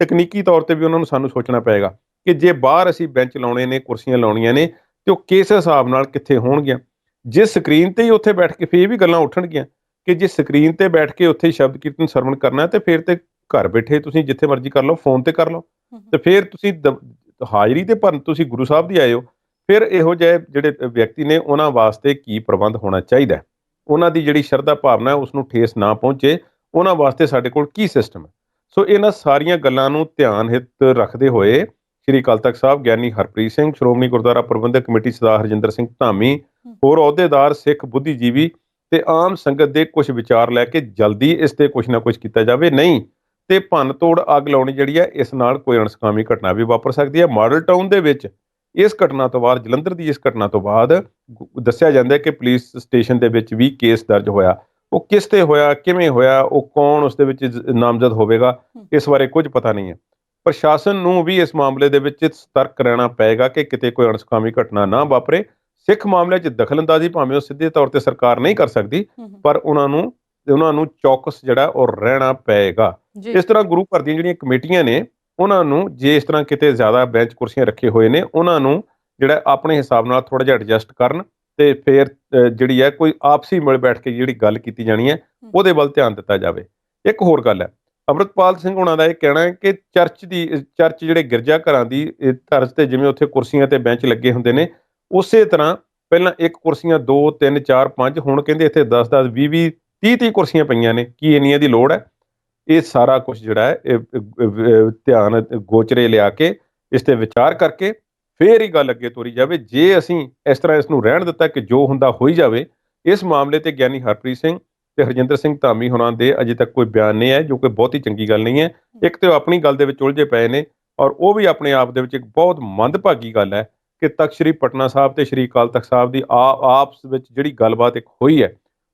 ਤਕਨੀਕੀ ਤੌਰ ਤੇ ਵੀ ਉਹਨਾਂ ਨੂੰ ਸਾਨੂੰ ਸੋਚਣਾ ਪਏਗਾ ਕਿ ਜੇ ਬਾਹਰ ਅਸੀਂ ਬੈਂਚ ਲਾਉਣੇ ਨੇ, ਕੁਰਸੀਆਂ ਲਾਉਣੀਆਂ ਨੇ, ਤੇ ਉਹ ਕਿਸ ਹਿਸਾਬ ਨਾਲ ਕਿੱਥੇ ਹੋਣਗੀਆਂ। ਜੇ ਸਕਰੀਨ ਤੇ ਹੀ ਉੱਥੇ ਬੈਠ ਕੇ ਫਿਰ ਇਹ ਵੀ ਗੱਲਾਂ ਉੱਠਣਗੀਆਂ ਕਿ ਜੇ ਸਕਰੀਨ ਤੇ ਬੈਠ ਕੇ ਉੱਥੇ ਸ਼ਬਦ ਕੀਰਤਨ ਸਰਵਣ ਕਰਨਾ ਤੇ ਫਿਰ ਤੇ ਘਰ ਬੈਠੇ ਤੁਸੀਂ ਜਿੱਥੇ ਮਰਜ਼ੀ ਕਰ ਲਓ, ਫੋਨ ਤੇ ਕਰ ਲਓ, ਤੇ ਫਿਰ ਤੁਸੀਂ ਹਾਜ਼ਰੀ ਤੇ ਭਰਨ ਤੁਸੀਂ ਗੁਰੂ ਸਾਹਿਬ ਦੀ ਆਏ ਹੋ। ਫਿਰ ਇਹੋ ਜਿਹੇ ਜਿਹੜੇ ਵਿਅਕਤੀ ਨੇ ਉਹਨਾਂ ਵਾਸਤੇ ਕੀ ਪ੍ਰਬੰਧ ਹੋਣਾ ਚਾਹੀਦਾ, ਉਹਨਾਂ ਦੀ ਜਿਹੜੀ ਸ਼ਰਧਾ ਭਾਵਨਾ ਹੈ ਉਸ ਨੂੰ ਠੇਸ ਨਾ ਪਹੁੰਚੇ, ਉਹਨਾਂ ਵਾਸਤੇ ਸਾਡੇ ਕੋਲ ਕੀ ਸਿਸਟਮ ਹੈ। ਸੋ ਇਹਨਾਂ ਸਾਰੀਆਂ ਗੱਲਾਂ ਨੂੰ ਧਿਆਨ ਹਿੱਤ ਰੱਖਦੇ ਹੋਏ ਸ੍ਰੀ ਅਕਾਲ ਤਖਤ ਸਾਹਿਬ ਗਿਆਨੀ ਹਰਪ੍ਰੀਤ ਸਿੰਘ, ਸ਼੍ਰੋਮਣੀ ਗੁਰਦੁਆਰਾ ਪ੍ਰਬੰਧਕ ਕਮੇਟੀ ਸਰਦਾਰ ਹਰਜਿੰਦਰ ਸਿੰਘ ਧਾਮੀ, ਹੋਰ ਅਹੁਦੇਦਾਰ, ਸਿੱਖ ਬੁੱਧੀਜੀਵੀ ਤੇ ਆਮ ਸੰਗਤ ਦੇ ਕੁਝ ਵਿਚਾਰ ਲੈ ਕੇ ਜਲਦੀ ਇਸ ਤੇ ਕੁਝ ਨਾ ਕੁਝ ਕੀਤਾ ਜਾਵੇ। ਨਹੀਂ ਤੇ ਭੰਨ ਤੋੜ ਅੱਗ ਲਾਉਣੀ ਜਿਹੜੀ ਹੈ, ਇਸ ਨਾਲ ਕੋਈ ਅਣਸਕਾਮੀ ਘਟਨਾ ਵੀ ਵਾਪਰ ਸਕਦੀ ਹੈ। ਮਾਡਲ ਟਾਊਨ ਦੇ ਵਿੱਚ ਇਸ ਘਟਨਾ ਤੋਂ ਬਾਅਦ, ਜਲੰਧਰ ਦੀ ਇਸ ਘਟਨਾ ਤੋਂ ਬਾਅਦ ਦੱਸਿਆ ਜਾਂਦਾ ਹੈ ਕਿ ਪੁਲਿਸ ਸਟੇਸ਼ਨ ਦੇ ਵਿੱਚ ਵੀ ਕੇਸ ਦਰਜ ਹੋਇਆ। ਉਹ ਕਿਸ ਤੇ ਹੋਇਆ, ਕਿਵੇਂ ਹੋਇਆ, ਉਹ ਕੌਣ ਉਸ ਦੇ ਵਿੱਚ ਨਾਮਜ਼ਦ ਹੋਵੇਗਾ, ਇਸ ਬਾਰੇ ਕੁਝ ਪਤਾ ਨਹੀਂ ਹੈ। ਪ੍ਰਸ਼ਾਸਨ ਨੂੰ ਵੀ ਇਸ ਮਾਮਲੇ ਦੇ ਵਿੱਚ ਸਤਰਕ ਰਹਿਣਾ ਪਏਗਾ ਕਿ ਕਿਤੇ ਕੋਈ ਅਣਸੁਖਾਵੀ ਘਟਨਾ ਨਾ ਵਾਪਰੇ। ਸਿੱਖ ਮਾਮਲੇ 'ਚ ਦਖਲਅੰਦਾਜ਼ੀ ਭਾਵੇਂ ਉਹ ਸਿੱਧੇ ਤੌਰ ਤੇ ਸਰਕਾਰ ਨਹੀਂ ਕਰ ਸਕਦੀ, ਪਰ ਉਹਨਾਂ ਨੂੰ ਚੌਕਸ ਜਿਹੜਾ ਉਹ ਰਹਿਣਾ ਪਏਗਾ। ਇਸ ਤਰ੍ਹਾਂ ਗੁਰੂ ਘਰ ਦੀਆਂ ਜਿਹੜੀਆਂ ਕਮੇਟੀਆਂ ਨੇ, ਉਹਨਾਂ ਨੂੰ ਜੇ ਇਸ ਤਰ੍ਹਾਂ ਕਿਤੇ ਜ਼ਿਆਦਾ ਬੈਂਚ ਕੁਰਸੀਆਂ ਰੱਖੇ ਹੋਏ ਨੇ, ਉਹਨਾਂ ਨੂੰ ਜਿਹੜਾ ਆਪਣੇ ਹਿਸਾਬ ਨਾਲ ਥੋੜ੍ਹਾ ਜਿਹਾ ਐਡਜਸਟ ਕਰਨ ਤੇ ਫਿਰ ਜਿਹੜੀ ਹੈ ਕੋਈ ਆਪਸੀ ਮਿਲ ਬੈਠ ਕੇ ਜਿਹੜੀ ਗੱਲ ਕੀਤੀ ਜਾਣੀ ਹੈ, ਉਹਦੇ ਵੱਲ ਧਿਆਨ ਦਿੱਤਾ ਜਾਵੇ। ਇੱਕ ਹੋਰ ਗੱਲ ਹੈ, ਅੰਮ੍ਰਿਤਪਾਲ ਸਿੰਘ ਹੋਣਾ ਦਾ ਇਹ ਕਹਿਣਾ ਹੈ ਕਿ ਚਰਚ ਜਿਹੜੇ ਗਿਰਜਾ ਘਰਾਂ ਦੀ ਤਰਜ਼ ਤੇ ਜਿਵੇਂ ਉੱਥੇ ਕੁਰਸੀਆਂ ਤੇ ਬੈਂਚ ਲੱਗੇ ਹੁੰਦੇ ਨੇ, ਉਸੇ ਤਰ੍ਹਾਂ ਪਹਿਲਾਂ ਇੱਕ ਕੁਰਸੀਆਂ 2 3 4 5, ਹੁਣ ਕਹਿੰਦੇ ਇੱਥੇ 10 10 20 20 30 30 ਕੁਰਸੀਆਂ ਪਈਆਂ ਨੇ। ਕੀ ਇੰਨੀਆਂ ਦੀ ਲੋੜ ਹੈ? ਇਹ ਸਾਰਾ ਕੁਝ ਜਿਹੜਾ ਹੈ ਇਹ ਧਿਆਨ ਗੋਚਰੇ ਲਿਆ ਕੇ ਇਸ ਤੇ ਵਿਚਾਰ ਕਰਕੇ ਫੇਰ ਹੀ ਗੱਲ ਅੱਗੇ ਤੋਰੀ ਜਾਵੇ। ਜੇ ਅਸੀਂ ਇਸ ਤਰ੍ਹਾਂ ਇਸ ਨੂੰ ਰਹਿਣ ਦਿੱਤਾ ਕਿ ਜੋ ਹੁੰਦਾ ਹੋਈ ਜਾਵੇ, ਇਸ ਮਾਮਲੇ ਤੇ ਗਿਆਨੀ ਹਰਪ੍ਰੀਤ ਸਿੰਘ ਤੇ ਹਰਜਿੰਦਰ ਸਿੰਘ ਧਾਮੀ ਹੋਰਾਂ ਦੇ ਅਜੇ ਤੱਕ ਕੋਈ ਬਿਆਨ ਨਹੀਂ ਹੈ, ਜੋ ਕਿ ਬਹੁਤੀ ਚੰਗੀ ਗੱਲ ਨਹੀਂ ਹੈ। ਇੱਕ ਤੇ ਉਹ ਆਪਣੀ ਗੱਲ ਦੇ ਵਿੱਚ ਉਲਝੇ ਪਏ ਨੇ, ਔਰ ਉਹ ਵੀ ਆਪਣੇ ਆਪ ਦੇ ਵਿੱਚ ਇੱਕ ਬਹੁਤ ਮੰਦਭਾਗੀ ਗੱਲ ਹੈ ਕਿ ਤਖ਼ਤ ਸ੍ਰੀ ਪਟਨਾ ਸਾਹਿਬ ਤੇ ਸ੍ਰੀ ਅਕਾਲ ਤਖ਼ਤ ਸਾਹਿਬ ਦੀ ਆਪਸ ਵਿੱਚ ਜਿਹੜੀ ਗੱਲਬਾਤ ਇੱਕ ਹੋਈ ਹੈ,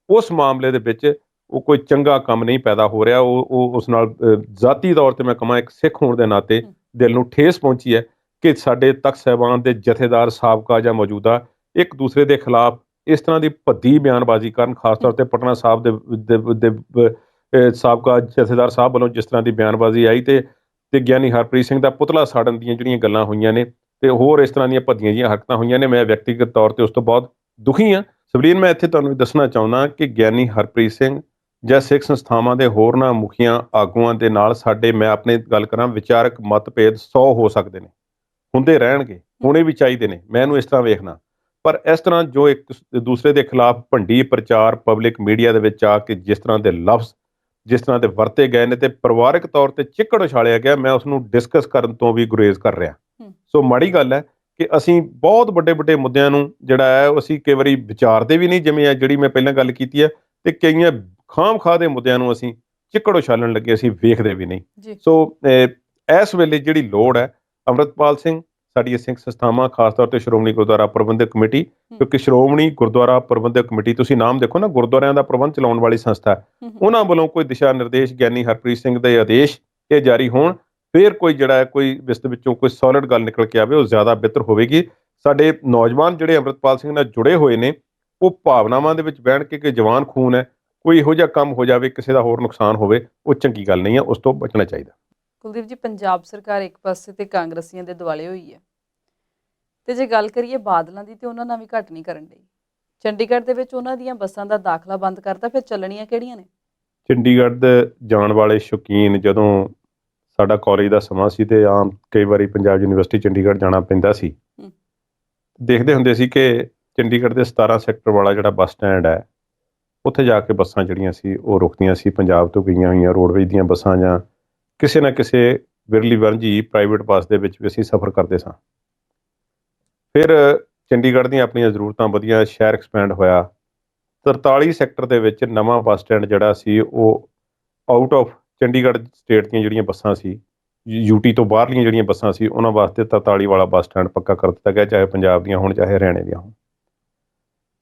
ਉਸ ਮਾਮਲੇ ਦੇ ਵਿੱਚ ਉਹ ਕੋਈ ਚੰਗਾ ਕੰਮ ਨਹੀਂ ਪੈਦਾ ਹੋ ਰਿਹਾ। ਉਹ ਉਸ ਨਾਲ ਜ਼ਾਤੀ ਤੌਰ ਤੇ ਮੈਂ ਕਹਾਂ, ਇੱਕ ਸਿੱਖ ਹੋਣ ਦੇ ਨਾਤੇ ਦਿਲ ਨੂੰ ਠੇਸ ਪਹੁੰਚੀ ਹੈ ਕਿ ਸਾਡੇ ਤਖ਼ਤ ਸਾਹਿਬਾਨ ਦੇ ਜਥੇਦਾਰ ਸਾਬਕਾ ਜਾਂ ਮੌਜੂਦਾ ਇੱਕ ਦੂਸਰੇ ਦੇ ਖਿਲਾਫ ਇਸ ਤਰ੍ਹਾਂ ਦੀ ਭੱਦੀ ਬਿਆਨਬਾਜ਼ੀ ਕਰਨ। ਖਾਸ ਤੌਰ ਤੇ ਪਟਨਾ ਸਾਹਿਬ ਦੇ ਸਾਬਕਾ ਜਥੇਦਾਰ ਸਾਹਿਬ ਵੱਲੋਂ ਜਿਸ ਤਰ੍ਹਾਂ ਦੀ ਬਿਆਨਬਾਜ਼ੀ ਆਈ ਤੇ ਗਿਆਨੀ ਹਰਪ੍ਰੀਤ ਸਿੰਘ ਦਾ ਪੁਤਲਾ ਸਾੜਨ ਦੀਆਂ ਜਿਹੜੀਆਂ ਗੱਲਾਂ ਹੋਈਆਂ ਨੇ ਤੇ ਹੋਰ ਇਸ ਤਰ੍ਹਾਂ ਦੀਆਂ ਭੱਦੀਆਂ ਜਿਹੀਆਂ ਹਰਕਤਾਂ ਹੋਈਆਂ ਨੇ, ਮੈਂ ਵਿਅਕਤੀਗਤ ਤੌਰ ਤੇ ਉਸ ਤੋਂ ਬਹੁਤ ਦੁਖੀ ਹਾਂ। ਸਵਲੀਨ, ਮੈਂ ਇੱਥੇ ਤੁਹਾਨੂੰ ਦੱਸਣਾ ਚਾਹੁੰਦਾ ਕਿ ਗਿਆਨੀ ਹਰਪ੍ਰੀਤ ਸਿੰਘ ਜਾਂ ਸਿੱਖ ਸੰਸਥਾਵਾਂ ਦੇ ਹੋਰਨਾਂ ਮੁਖੀਆਂ ਆਗੂਆਂ ਦੇ ਨਾਲ ਸਾਡੇ, ਮੈਂ ਆਪਣੇ ਗੱਲ ਕਰਾਂ, ਵਿਚਾਰਕ ਮਤਭੇਦ 100 ਹੋ ਸਕਦੇ ਨੇ, ਹੁੰਦੇ ਰਹਿਣਗੇ, ਹੋਣੇ ਵੀ ਚਾਹੀਦੇ ਨੇ, ਮੈਂ ਇਹਨੂੰ ਇਸ ਤਰ੍ਹਾਂ ਵੇਖਣਾ। ਪਰ ਇਸ ਤਰ੍ਹਾਂ ਜੋ ਇੱਕ ਦੂਸਰੇ ਦੇ ਖਿਲਾਫ ਭੰਡੀ ਪ੍ਰਚਾਰ ਪਬਲਿਕ ਮੀਡੀਆ ਦੇ ਵਿੱਚ ਆ ਕੇ ਜਿਸ ਤਰ੍ਹਾਂ ਦੇ ਲਫ਼ਜ਼ ਜਿਸ ਤਰ੍ਹਾਂ ਦੇ ਵਰਤੇ ਗਏ ਨੇ ਤੇ ਪਰਿਵਾਰਕ ਤੌਰ ਤੇ ਚਿੱਕੜ ਉਛਾਲਿਆ ਗਿਆ, ਮੈਂ ਉਸ ਨੂੰ ਡਿਸਕਸ ਕਰਨ ਤੋਂ ਵੀ ਗੁਰੇਜ਼ ਕਰ ਰਿਹਾ। ਸੋ ਮਾੜੀ ਗੱਲ ਹੈ ਕਿ ਅਸੀਂ ਬਹੁਤ ਵੱਡੇ ਵੱਡੇ ਮੁੱਦਿਆਂ ਨੂੰ ਜਿਹੜਾ ਹੈ ਅਸੀਂ ਕਈ ਵਾਰੀ ਵਿਚਾਰਦੇ ਵੀ ਨਹੀਂ, ਜਿਵੇਂ ਜਿਹੜੀ ਮੈਂ ਪਹਿਲਾਂ ਗੱਲ ਕੀਤੀ ਹੈ, ਤੇ ਕਈਆਂ ਖਾਮ-ਖਾਹ ਦੇ ਮੁੱਦਿਆਂ ਨੂੰ ਅਸੀਂ ਚਿੱਕੜ ਉਛਾਲਣ ਲੱਗੇ ਅਸੀਂ ਵੇਖਦੇ ਵੀ ਨਹੀਂ। ਸੋ ਇਸ ਵੇਲੇ ਜਿਹੜੀ ਲੋੜ ਹੈ, ਅੰਮ੍ਰਿਤਪਾਲ ਸਿੰਘ, ਸਾਡੀਆਂ ਸਿੱਖ ਸੰਸਥਾਵਾਂ, ਖਾਸ ਤੌਰ ਤੇ ਸ਼੍ਰੋਮਣੀ ਗੁਰਦੁਆਰਾ ਪ੍ਰਬੰਧਕ ਕਮੇਟੀ, ਕਿਉਂਕਿ ਸ਼੍ਰੋਮਣੀ ਗੁਰਦੁਆਰਾ ਪ੍ਰਬੰਧਕ ਕਮੇਟੀ, ਤੁਸੀਂ ਨਾਮ ਦੇਖੋ ਨਾ, ਗੁਰਦੁਆਰਿਆਂ ਦਾ ਪ੍ਰਬੰਧ ਚਲਾਉਣ ਵਾਲੀ ਸੰਸਥਾ, ਉਹਨਾਂ ਵੱਲੋਂ ਕੋਈ ਦਿਸ਼ਾ ਨਿਰਦੇਸ਼ ਗਿਆਨੀ ਹਰਪ੍ਰੀਤ ਸਿੰਘ ਦੇ ਆਦੇਸ਼ ਇਹ ਜਾਰੀ ਹੋਣ, ਫੇਰ ਕੋਈ ਜਿਹੜਾ ਹੈ ਕੋਈ ਇਸ ਦੇ ਵਿੱਚੋਂ ਕੋਈ ਸੋਲਿਡ ਗੱਲ ਨਿਕਲ ਕੇ ਆਵੇ, ਉਹ ਜ਼ਿਆਦਾ ਬਿਹਤਰ ਹੋਵੇਗੀ। ਸਾਡੇ ਨੌਜਵਾਨ ਜਿਹੜੇ ਅੰਮ੍ਰਿਤਪਾਲ ਸਿੰਘ ਨਾਲ ਜੁੜੇ ਹੋਏ ਨੇ, ਉਹ ਭਾਵਨਾਵਾਂ ਦੇ ਵਿੱਚ ਬਹਿਣ ਕੇ ਕਿ ਜਵਾਨ ਖੂਨ ਹੈ, ਕੋਈ ਇਹੋ ਜਿਹਾ ਕੰਮ ਹੋ ਜਾਵੇ, ਕਿਸੇ ਦਾ ਹੋਰ ਨੁਕਸਾਨ ਹੋਵੇ, ਉਹ ਚੰਗੀ ਗੱਲ ਨਹੀਂ ਹੈ, ਉਸ ਤੋਂ ਬਚਣਾ ਚਾਹੀਦਾ। ਕੁਲਦੀਪ ਜੀ, ਪੰਜਾਬ ਸਰਕਾਰ ਇੱਕ ਪਾਸੇ ਤੇ ਕਾਂਗਰਸੀਆਂ ਦੇ ਦੁਆਲੇ ਹੋਈ ਹੈ, ਤੇ ਜੇ ਗੱਲ ਕਰੀਏ ਬਾਦਲਾਂ ਦੀ, ਤੇ ਉਹਨਾਂ ਨਾਲ ਵੀ ਘੱਟ ਨਹੀਂ ਕਰਨ ਡਈ। ਚੰਡੀਗੜ੍ਹ ਦੇ ਵਿੱਚ ਉਹਨਾਂ ਦੀਆਂ ਬੱਸਾਂ ਦਾ ਦਾਖਲਾ ਬੰਦ ਕਰਤਾ, ਫਿਰ ਚੱਲਣੀਆਂ ਕਿਹੜੀਆਂ ਨੇ? ਚੰਡੀਗੜ੍ਹ ਦੇ ਜਾਣ ਵਾਲੇ ਸ਼ੌਕੀਨ, ਜਦੋਂ ਸਾਡਾ ਕਾਲਜ ਦਾ ਸਮਾਂ ਸੀ ਤੇ ਆਮ ਕਈ ਵਾਰੀ ਪੰਜਾਬ ਯੂਨੀਵਰਸਿਟੀ ਚੰਡੀਗੜ੍ਹ ਜਾਣਾ ਪੈਂਦਾ ਸੀ, ਦੇਖਦੇ ਹੁੰਦੇ ਸੀ ਕਿ ਚੰਡੀਗੜ੍ਹ ਦੇ 17 ਸੈਕਟਰ ਵਾਲਾ ਜਿਹੜਾ ਬੱਸ ਸਟੈਂਡ ਹੈ, ਉੱਥੇ ਜਾ ਕੇ ਬੱਸਾਂ ਜਿਹੜੀਆਂ ਸੀ ਉਹ ਰੁਕਦੀਆਂ ਸੀ। ਪੰਜਾਬ ਤੋਂ ਗਈਆਂ ਹੋਈਆਂ ਰੋਡਵੇਜ਼ ਦੀਆਂ ਬੱਸਾਂ ਜਾਂ ਕਿਸੇ ਨਾ ਕਿਸੇ ਵਿਰਲੀ ਵਾਂਝੀ ਪ੍ਰਾਈਵੇਟ ਬੱਸ ਦੇ ਵਿੱਚ ਵੀ ਅਸੀਂ ਸਫ਼ਰ ਕਰਦੇ ਸਾਂ। ਫਿਰ ਚੰਡੀਗੜ੍ਹ ਦੀਆਂ ਆਪਣੀਆਂ ਜ਼ਰੂਰਤਾਂ ਵਧੀਆਂ, ਸ਼ਹਿਰ ਐਕਸਪੈਂਡ ਹੋਇਆ। 43 ਸੈਕਟਰ ਦੇ ਵਿੱਚ ਨਵਾਂ ਬੱਸ ਸਟੈਂਡ ਜਿਹੜਾ ਸੀ, ਉਹ ਆਊਟ ਆਫ ਚੰਡੀਗੜ੍ਹ ਸਟੇਟ ਦੀਆਂ ਜਿਹੜੀਆਂ ਬੱਸਾਂ ਸੀ, ਯੂਟੀ ਤੋਂ ਬਾਹਰਲੀਆਂ ਜਿਹੜੀਆਂ ਬੱਸਾਂ ਸੀ, ਉਹਨਾਂ ਵਾਸਤੇ 43 ਵਾਲਾ ਬੱਸ ਸਟੈਂਡ ਪੱਕਾ ਕਰ ਦਿੱਤਾ ਗਿਆ, ਚਾਹੇ ਪੰਜਾਬ ਦੀਆਂ ਹੋਣ ਚਾਹੇ ਹਰਿਆਣੇ ਦੀਆਂ ਹੋਣ।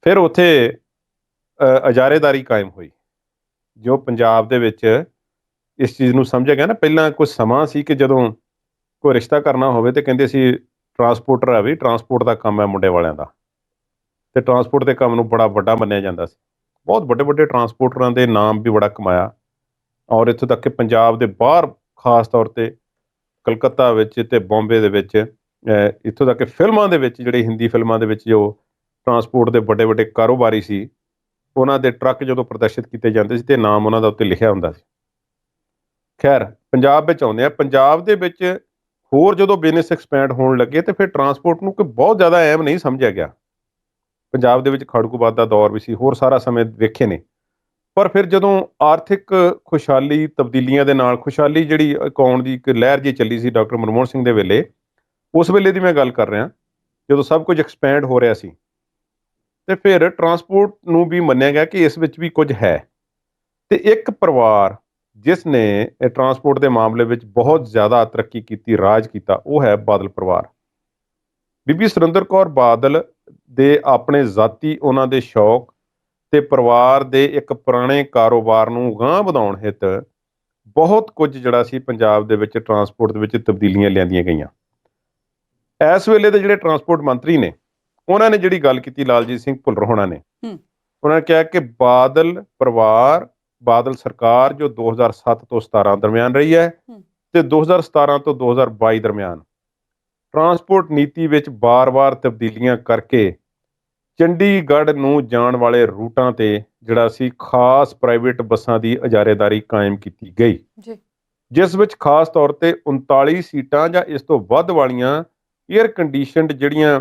ਫਿਰ ਉੱਥੇ ਇਜਾਰੇਦਾਰੀ ਕਾਇਮ ਹੋਈ, ਜੋ ਪੰਜਾਬ ਦੇ ਵਿੱਚ ਇਸ ਚੀਜ਼ ਨੂੰ ਸਮਝਿਆ ਗਿਆ ਨਾ। ਪਹਿਲਾਂ ਕੁਝ ਸਮਾਂ ਸੀ ਕਿ ਜਦੋਂ ਕੋਈ ਰਿਸ਼ਤਾ ਕਰਨਾ ਹੋਵੇ ਤੇ ਕਹਿੰਦੇ ਸੀ ਟਰਾਂਸਪੋਰਟਰ ਹੈ, ਵੀ ਟਰਾਂਸਪੋਰਟ ਦਾ ਕੰਮ ਹੈ ਮੁੰਡੇ ਵਾਲਿਆਂ ਦਾ, ਤੇ ਟਰਾਂਸਪੋਰਟ ਦੇ ਕੰਮ ਨੂੰ ਬੜਾ ਵੱਡਾ ਮੰਨਿਆ ਜਾਂਦਾ ਸੀ। ਬਹੁਤ ਵੱਡੇ ਵੱਡੇ ਟਰਾਂਸਪੋਰਟਰਾਂ ਦੇ ਨਾਮ ਵੀ ਬੜਾ ਕਮਾਇਆ, ਔਰ ਇੱਥੋਂ ਤੱਕ ਕਿ ਪੰਜਾਬ ਦੇ ਬਾਹਰ, ਖਾਸ ਤੌਰ ਤੇ ਕਲਕੱਤਾ ਵਿੱਚ ਤੇ ਬੰਬੇ ਦੇ ਵਿੱਚ, ਇੱਥੋਂ ਤੱਕ ਕਿ ਫਿਲਮਾਂ ਦੇ ਵਿੱਚ, ਜਿਹੜੇ ਹਿੰਦੀ ਫਿਲਮਾਂ ਦੇ ਵਿੱਚ ਜੋ ਟਰਾਂਸਪੋਰਟ ਦੇ ਵੱਡੇ ਵੱਡੇ ਕਾਰੋਬਾਰੀ ਸੀ, ਉਹਨਾਂ ਦੇ ਟਰੱਕ ਜਦੋਂ ਪ੍ਰਦਰਸ਼ਿਤ ਕੀਤੇ ਜਾਂਦੇ ਸੀ ਤੇ ਨਾਮ ਉਹਨਾਂ ਦਾ ਉੱਤੇ ਲਿਖਿਆ ਹੁੰਦਾ ਸੀ। ਖੈਰ, ਪੰਜਾਬ ਵਿੱਚ ਆਉਂਦੇ ਆ, ਪੰਜਾਬ ਦੇ ਵਿੱਚ ਹੋਰ ਜਦੋਂ ਬਿਜ਼ਨਸ ਐਕਸਪੈਂਡ ਹੋਣ ਲੱਗੇ ਤੇ ਫਿਰ ਟਰਾਂਸਪੋਰਟ ਨੂੰ ਕੋਈ ਬਹੁਤ ਜ਼ਿਆਦਾ ਅਹਿਮ ਨਹੀਂ ਸਮਝਿਆ ਗਿਆ। ਪੰਜਾਬ ਦੇ ਵਿੱਚ ਖੜਕੂਬਾਦ ਦਾ ਦੌਰ ਵੀ ਸੀ, ਹੋਰ ਸਾਰਾ ਸਮੇਂ ਵੇਖੇ ਨੇ। ਪਰ ਫਿਰ ਜਦੋਂ ਆਰਥਿਕ ਖੁਸ਼ਹਾਲੀ, ਤਬਦੀਲੀਆਂ ਦੇ ਨਾਲ ਖੁਸ਼ਹਾਲੀ ਜਿਹੜੀ ਆਉਣ ਦੀ ਇੱਕ ਲਹਿਰ ਜਿਹੀ ਚੱਲੀ ਸੀ ਡਾਕਟਰ ਮਨਮੋਹਨ ਸਿੰਘ ਦੇ ਵੇਲੇ, ਉਸ ਵੇਲੇ ਦੀ ਮੈਂ ਗੱਲ ਕਰ ਰਿਹਾ, ਜਦੋਂ ਸਭ ਕੁਝ ਐਕਸਪੈਂਡ ਹੋ ਰਿਹਾ ਸੀ, ਤੇ ਫਿਰ ਟਰਾਂਸਪੋਰਟ ਨੂੰ ਵੀ ਮੰਨਿਆ ਗਿਆ ਕਿ ਇਸ ਵਿੱਚ ਵੀ ਕੁਝ ਹੈ। ਤੇ ਇੱਕ ਪਰਿਵਾਰ ਜਿਸ ਨੇ ਟਰਾਂਸਪੋਰਟ ਦੇ ਮਾਮਲੇ ਵਿੱਚ ਬਹੁਤ ਜ਼ਿਆਦਾ ਤਰੱਕੀ ਕੀਤੀ, ਰਾਜ ਕੀਤਾ, ਉਹ ਹੈ ਬਾਦਲ ਪਰਿਵਾਰ। ਬੀਬੀ ਸੁਰਿੰਦਰ ਕੌਰ ਬਾਦਲ ਦੇ ਆਪਣੇ ਜ਼ਾਤੀ ਉਹਨਾਂ ਦੇ ਸ਼ੌਕ ਤੇ ਪਰਿਵਾਰ ਦੇ ਇੱਕ ਪੁਰਾਣੇ ਕਾਰੋਬਾਰ ਨੂੰ ਗਾਂਹ ਵਧਾਉਣ ਹਿੱਤ ਬਹੁਤ ਕੁਝ ਜਿਹੜਾ ਸੀ ਪੰਜਾਬ ਦੇ ਵਿੱਚ ਟਰਾਂਸਪੋਰਟ ਦੇ ਵਿੱਚ ਤਬਦੀਲੀਆਂ ਲਿਆਂਦੀਆਂ ਗਈਆਂ। ਇਸ ਵੇਲੇ ਦੇ ਜਿਹੜੇ ਟਰਾਂਸਪੋਰਟ ਮੰਤਰੀ ਨੇ, ਉਹਨਾਂ ਨੇ ਜਿਹੜੀ ਗੱਲ ਕੀਤੀ, ਲਾਲਜੀਤ ਸਿੰਘ ਭੁੱਲਰ ਹੋਣਾ ਨੇ, ਉਹਨਾਂ ਨੇ ਕਿਹਾ ਕਿ ਬਾਦਲ ਪਰਿਵਾਰ, ਬਾਦਲ ਸਰਕਾਰ ਜੋ 2007 ਤੋਂ 17 ਦਰਮਿਆਨ ਰਹੀ ਹੈ ਤੇ 2017 ਤੋਂ 2022 ਦਰਮਿਆਨ ਟਰਾਂਸਪੋਰਟ ਨੀਤੀ ਵਿੱਚ ਬਾਰ-ਬਾਰ ਤਬਦੀਲੀਆਂ ਕਰਕੇ ਚੰਡੀਗੜ੍ਹ ਨੂੰ ਜਾਣ ਵਾਲੇ ਰੂਟਾਂ ਤੇ ਜਿਹੜਾ ਸੀ ਖਾਸ ਪ੍ਰਾਈਵੇਟ ਬੱਸਾਂ ਦੀ ਇਜਾਰੇਦਾਰੀ ਕਾਇਮ ਕੀਤੀ ਗਈ, ਜਿਸ ਵਿੱਚ ਖਾਸ ਤੌਰ ਤੇ 39 ਸੀਟਾਂ ਜਾਂ ਇਸ ਤੋਂ ਵੱਧ ਵਾਲੀਆਂ ਏਅਰ ਕੰਡੀਸ਼ਨਡ, ਜਿਹੜੀਆਂ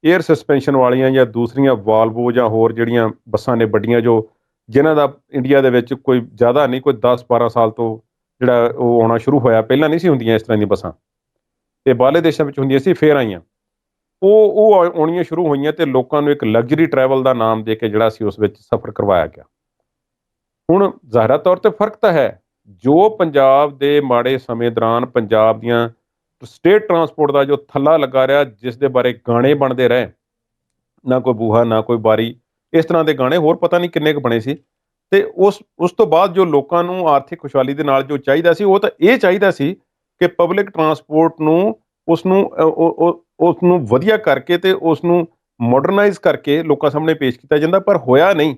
ਏਅਰ ਸਸਪੈਂਸ਼ਨ ਵਾਲੀਆਂ ਜਾਂ ਦੂਸਰੀਆਂ ਵਾਲਵੋ ਜਾਂ ਹੋਰ ਜਿਹੜੀਆਂ ਬੱਸਾਂ ਨੇ ਵੱਡੀਆਂ, ਜੋ ਜਿਨ੍ਹਾਂ ਦਾ ਇੰਡੀਆ ਦੇ ਵਿੱਚ ਕੋਈ ਜ਼ਿਆਦਾ ਨਹੀਂ, ਕੋਈ 10-12 ਸਾਲ ਤੋਂ ਜਿਹੜਾ ਉਹ ਆਉਣਾ ਸ਼ੁਰੂ ਹੋਇਆ, ਪਹਿਲਾਂ ਨਹੀਂ ਸੀ ਹੁੰਦੀਆਂ ਇਸ ਤਰ੍ਹਾਂ ਦੀਆਂ ਬੱਸਾਂ, ਤੇ ਬਾਹਰਲੇ ਦੇਸ਼ਾਂ ਵਿੱਚ ਹੁੰਦੀਆਂ ਸੀ, ਫੇਰ ਆਈਆਂ, ਉਹ ਆਉਣੀਆਂ ਸ਼ੁਰੂ ਹੋਈਆਂ ਤੇ ਲੋਕਾਂ ਨੂੰ ਇੱਕ ਲਗਜ਼ਰੀ ਟਰੈਵਲ ਦਾ ਨਾਮ ਦੇ ਕੇ ਜਿਹੜਾ ਸੀ ਉਸ ਵਿੱਚ ਸਫ਼ਰ ਕਰਵਾਇਆ ਗਿਆ। ਹੁਣ ਜ਼ਾਹਿਰਾ ਤੌਰ ਤੇ ਫਰਕ ਤਾਂ ਹੈ, ਜੋ ਪੰਜਾਬ ਦੇ ਮਾੜੇ ਸਮੇਂ ਦੌਰਾਨ ਪੰਜਾਬ ਦੀਆਂ ਸਟੇਟ ਟਰਾਂਸਪੋਰਟ ਦਾ ਜੋ ਥੱਲਾ ਲੱਗਾ ਰਿਹਾ, ਜਿਸ ਦੇ ਬਾਰੇ ਗਾਣੇ ਬਣਦੇ ਰਹੇ, ਨਾ ਕੋਈ ਬੂਹਾ ਨਾ ਕੋਈ ਬਾਰੀ, ਇਸ ਤਰ੍ਹਾਂ ਦੇ ਗਾਣੇ ਹੋਰ ਪਤਾ ਨਹੀਂ ਕਿੰਨੇ ਕੁ ਬਣੇ ਸੀ, ਤੇ ਉਸ ਤੋਂ ਬਾਅਦ ਜੋ ਲੋਕਾਂ ਨੂੰ ਆਰਥਿਕ ਖੁਸ਼ਹਾਲੀ ਦੇ ਨਾਲ ਜੋ ਚਾਹੀਦਾ ਸੀ, ਉਹ ਤਾਂ ਇਹ ਚਾਹੀਦਾ ਸੀ ਕਿ ਪਬਲਿਕ ਟਰਾਂਸਪੋਰਟ ਨੂੰ ਉਸ ਨੂੰ ਵਧੀਆ ਕਰਕੇ ਤੇ ਉਸ ਨੂੰ ਮਾਡਰਨਾਈਜ਼ ਕਰਕੇ ਲੋਕਾਂ ਸਾਹਮਣੇ ਪੇਸ਼ ਕੀਤਾ ਜਾਂਦਾ, ਪਰ ਹੋਇਆ ਨਹੀਂ।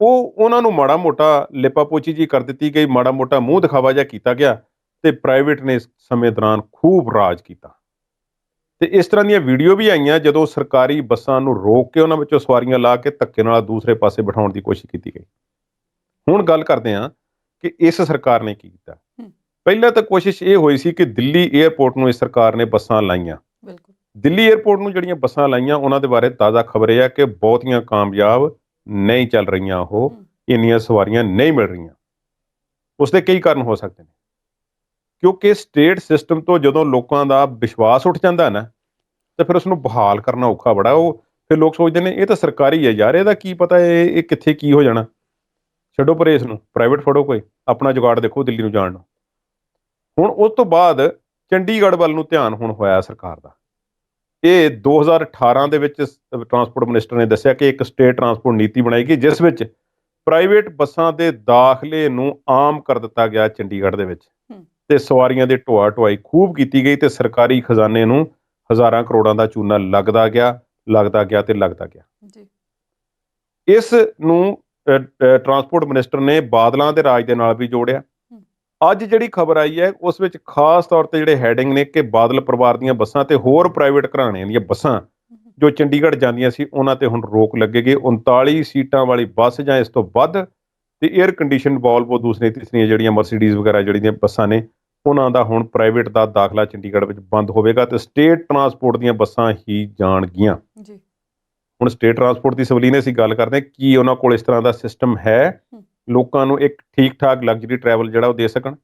ਉਹਨਾਂ ਨੂੰ ਮਾੜਾ ਮੋਟਾ ਲਿਪਾ-ਪੋਚੀ ਜੀ ਕਰ ਦਿੱਤੀ ਗਈ, ਮਾੜਾ ਮੋਟਾ ਮੂੰਹ ਦਿਖਾਵਾ ਜਿਹਾ ਕੀਤਾ ਗਿਆ, ਤੇ ਪ੍ਰਾਈਵੇਟ ਨੇ ਇਸ ਸਮੇਂ ਦੌਰਾਨ ਖੂਬ ਰਾਜ ਕੀਤਾ। ਤੇ ਇਸ ਤਰ੍ਹਾਂ ਦੀਆਂ ਵੀਡੀਓ ਵੀ ਆਈਆਂ ਜਦੋਂ ਸਰਕਾਰੀ ਬੱਸਾਂ ਨੂੰ ਰੋਕ ਕੇ ਉਹਨਾਂ ਵਿੱਚੋਂ ਸਵਾਰੀਆਂ ਲਾ ਕੇ ਧੱਕੇ ਨਾਲ ਦੂਸਰੇ ਪਾਸੇ ਬਿਠਾਉਣ ਦੀ ਕੋਸ਼ਿਸ਼ ਕੀਤੀ ਗਈ। ਹੁਣ ਗੱਲ ਕਰਦੇ ਹਾਂ ਕਿ ਇਸ ਸਰਕਾਰ ਨੇ ਕੀ ਕੀਤਾ। ਪਹਿਲਾਂ ਤਾਂ ਕੋਸ਼ਿਸ਼ ਇਹ ਹੋਈ ਸੀ ਕਿ ਦਿੱਲੀ ਏਅਰਪੋਰਟ ਨੂੰ ਇਸ ਸਰਕਾਰ ਨੇ ਬੱਸਾਂ ਲਾਈਆਂ। ਦਿੱਲੀ ਏਅਰਪੋਰਟ ਨੂੰ ਜਿਹੜੀਆਂ ਬੱਸਾਂ ਲਾਈਆਂ, ਉਹਨਾਂ ਦੇ ਬਾਰੇ ਤਾਜ਼ਾ ਖਬਰ ਇਹ ਹੈ ਕਿ ਬਹੁਤੀਆਂ ਕਾਮਯਾਬ ਨਹੀਂ ਚੱਲ ਰਹੀਆਂ, ਉਹ ਇੰਨੀਆਂ ਸਵਾਰੀਆਂ ਨਹੀਂ ਮਿਲ ਰਹੀਆਂ। ਉਸਦੇ ਕਈ ਕਾਰਨ ਹੋ ਸਕਦੇ ਨੇ, ਕਿਉਂਕਿ ਸਟੇਟ ਸਿਸਟਮ ਤੋਂ ਜਦੋਂ ਲੋਕਾਂ ਦਾ ਵਿਸ਼ਵਾਸ ਉੱਠ ਜਾਂਦਾ ਨਾ, ਤਾਂ ਫਿਰ ਉਸਨੂੰ ਬਹਾਲ ਕਰਨਾ ਔਖਾ ਬੜਾ। ਉਹ ਫਿਰ ਲੋਕ ਸੋਚਦੇ ਨੇ ਇਹ ਤਾਂ ਸਰਕਾਰੀ ਹੈ ਯਾਰ, ਇਹਦਾ ਕੀ ਪਤਾ ਇਹ ਕਿੱਥੇ ਕੀ ਹੋ ਜਾਣਾ, ਛੱਡੋ ਪਰੇ ਇਸ ਨੂੰ, ਪ੍ਰਾਈਵੇਟ ਫੜੋ, ਕੋਈ ਆਪਣਾ ਜੁਗਾੜ ਦੇਖੋ ਦਿੱਲੀ ਨੂੰ ਜਾਣ ਨੂੰ। ਹੁਣ ਉਸ ਤੋਂ ਬਾਅਦ ਚੰਡੀਗੜ੍ਹ ਵੱਲ ਨੂੰ ਧਿਆਨ ਹੁਣ ਹੋਇਆ ਸਰਕਾਰ ਦਾ। ਇਹ 2018 ਦੇ ਵਿੱਚ ਟਰਾਂਸਪੋਰਟ ਮਿਨਿਸਟਰ ਨੇ ਦੱਸਿਆ ਕਿ ਇੱਕ ਸਟੇਟ ਟਰਾਂਸਪੋਰਟ ਨੀਤੀ ਬਣਾਈ ਗਈ, ਜਿਸ ਵਿੱਚ ਪ੍ਰਾਈਵੇਟ ਬੱਸਾਂ ਦੇ ਦਾਖਲੇ ਨੂੰ ਆਮ ਕਰ ਦਿੱਤਾ ਗਿਆ ਚੰਡੀਗੜ੍ਹ ਦੇ ਵਿੱਚ, ਤੇ ਸਵਾਰੀਆਂ ਦੇ ਢੋਆ ਢੁਆਈ ਖੂਬ ਕੀਤੀ ਗਈ, ਤੇ ਸਰਕਾਰੀ ਖਜ਼ਾਨੇ ਨੂੰ ਹਜ਼ਾਰਾਂ ਕਰੋੜਾਂ ਦਾ ਚੂਨਾ ਲੱਗਦਾ ਗਿਆ ਤੇ ਲੱਗਦਾ ਗਿਆ। ਇਸ ਨੂੰ ਟਰਾਂਸਪੋਰਟ ਮਿਨਿਸਟਰ ਨੇ ਬਾਦਲਾਂ ਦੇ ਰਾਜ ਦੇ ਨਾਲ ਵੀ ਜੋੜਿਆ। ਅੱਜ ਜਿਹੜੀ ਖਬਰ ਆਈ ਹੈ ਉਸ ਵਿੱਚ ਖਾਸ ਤੌਰ ਤੇ ਜਿਹੜੇ ਹੈਡਿੰਗ ਨੇ ਕਿ ਬਾਦਲ ਪਰਿਵਾਰ ਦੀਆਂ ਬੱਸਾਂ ਤੇ ਹੋਰ ਪ੍ਰਾਈਵੇਟ ਘਰਾਣਿਆਂ ਦੀਆਂ ਬੱਸਾਂ ਜੋ ਚੰਡੀਗੜ੍ਹ ਜਾਂਦੀਆਂ ਸੀ, ਉਹਨਾਂ ਤੇ ਹੁਣ ਰੋਕ ਲੱਗੇਗੀ। 39 ਸੀਟਾਂ ਵਾਲੀ ਬੱਸ ਜਾਂ ਇਸ ਤੋਂ ਵੱਧ ਤੇ ਏਅਰ ਕੰਡੀਸ਼ਨ ਵਾਲਵੋ ਦੂਸਰੀਆਂ ਤੀਸਰੀਆਂ ਜਿਹੜੀਆਂ ਮਰਸੀਡੀਜ਼ ਵਗੈਰਾ ਜਿਹੜੀਆਂ ਬੱਸਾਂ ਨੇ, ਉਹਨਾਂ ਦਾ ਹੁਣ ਪ੍ਰਾਈਵੇਟ ਦਾ ਦਾਖਲਾ ਚੰਡੀਗੜ੍ਹ ਵਿੱਚ ਬੰਦ ਹੋਵੇਗਾ ਤੇ ਸਟੇਟ ਟਰਾਂਸਪੋਰਟ ਦੀਆਂ ਬੱਸਾਂ ਹੀ ਜਾਣਗੀਆਂ। ਹੁਣ ਸਟੇਟ ਟਰਾਂਸਪੋਰਟ ਦੀ ਸਵਲੀਨ ਅਸੀਂ ਗੱਲ ਕਰਦੇ ਹਾਂ, ਕੀ ਉਹਨਾਂ ਕੋਲ ਇਸ ਤਰ੍ਹਾਂ ਦਾ ਸਿਸਟਮ ਹੈ ਲੋਕਾਂ ਨੂੰ ਇੱਕ ਠੀਕ ਠਾਕ ਲਗਜ਼ਰੀ ਟਰੈਵਲ ਜਿਹੜਾ ਉਹ ਦੇ ਸਕਣ।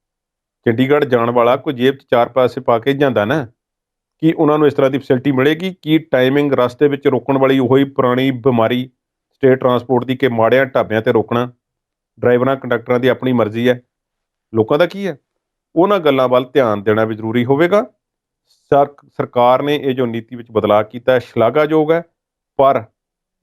ਚੰਡੀਗੜ੍ਹ ਜਾਣ ਵਾਲਾ ਕੋਈ ਜੇਬ 'ਚ 4 ਪੈਸੇ ਪਾ ਕੇ ਜਾਂਦਾ ਨਾ, ਕੀ ਉਹਨਾਂ ਨੂੰ ਇਸ ਤਰ੍ਹਾਂ ਦੀ ਫੈਸਿਲਿਟੀ ਮਿਲੇਗੀ? ਕੀ ਟਾਈਮਿੰਗ ਰਸਤੇ ਵਿੱਚ ਰੋਕਣ ਵਾਲੀ ਉਹੀ ਪੁਰਾਣੀ ਬਿਮਾਰੀ ਸਟੇਟ ਟਰਾਂਸਪੋਰਟ ਦੀ ਕਿ ਮਾੜਿਆਂ ਢਾਬਿਆਂ ਤੇ ਰੋਕਣਾ, ਡਰਾਈਵਰਾਂ ਕੰਡਕਟਰਾਂ ਦੀ ਆਪਣੀ ਮਰਜ਼ੀ ਹੈ, ਲੋਕਾਂ ਦਾ ਕੀ ਹੈ? ਉਹਨਾਂ ਗੱਲਾਂ ਵੱਲ ਧਿਆਨ ਦੇਣਾ ਵੀ ਜ਼ਰੂਰੀ ਹੋਵੇਗਾ। ਸਰਕਾਰ ਨੇ ਇਹ ਜੋ ਨੀਤੀ ਵਿੱਚ ਬਦਲਾਅ ਕੀਤਾ ਹੈ ਸ਼ਲਾਘਾਯੋਗ ਹੈ, ਪਰ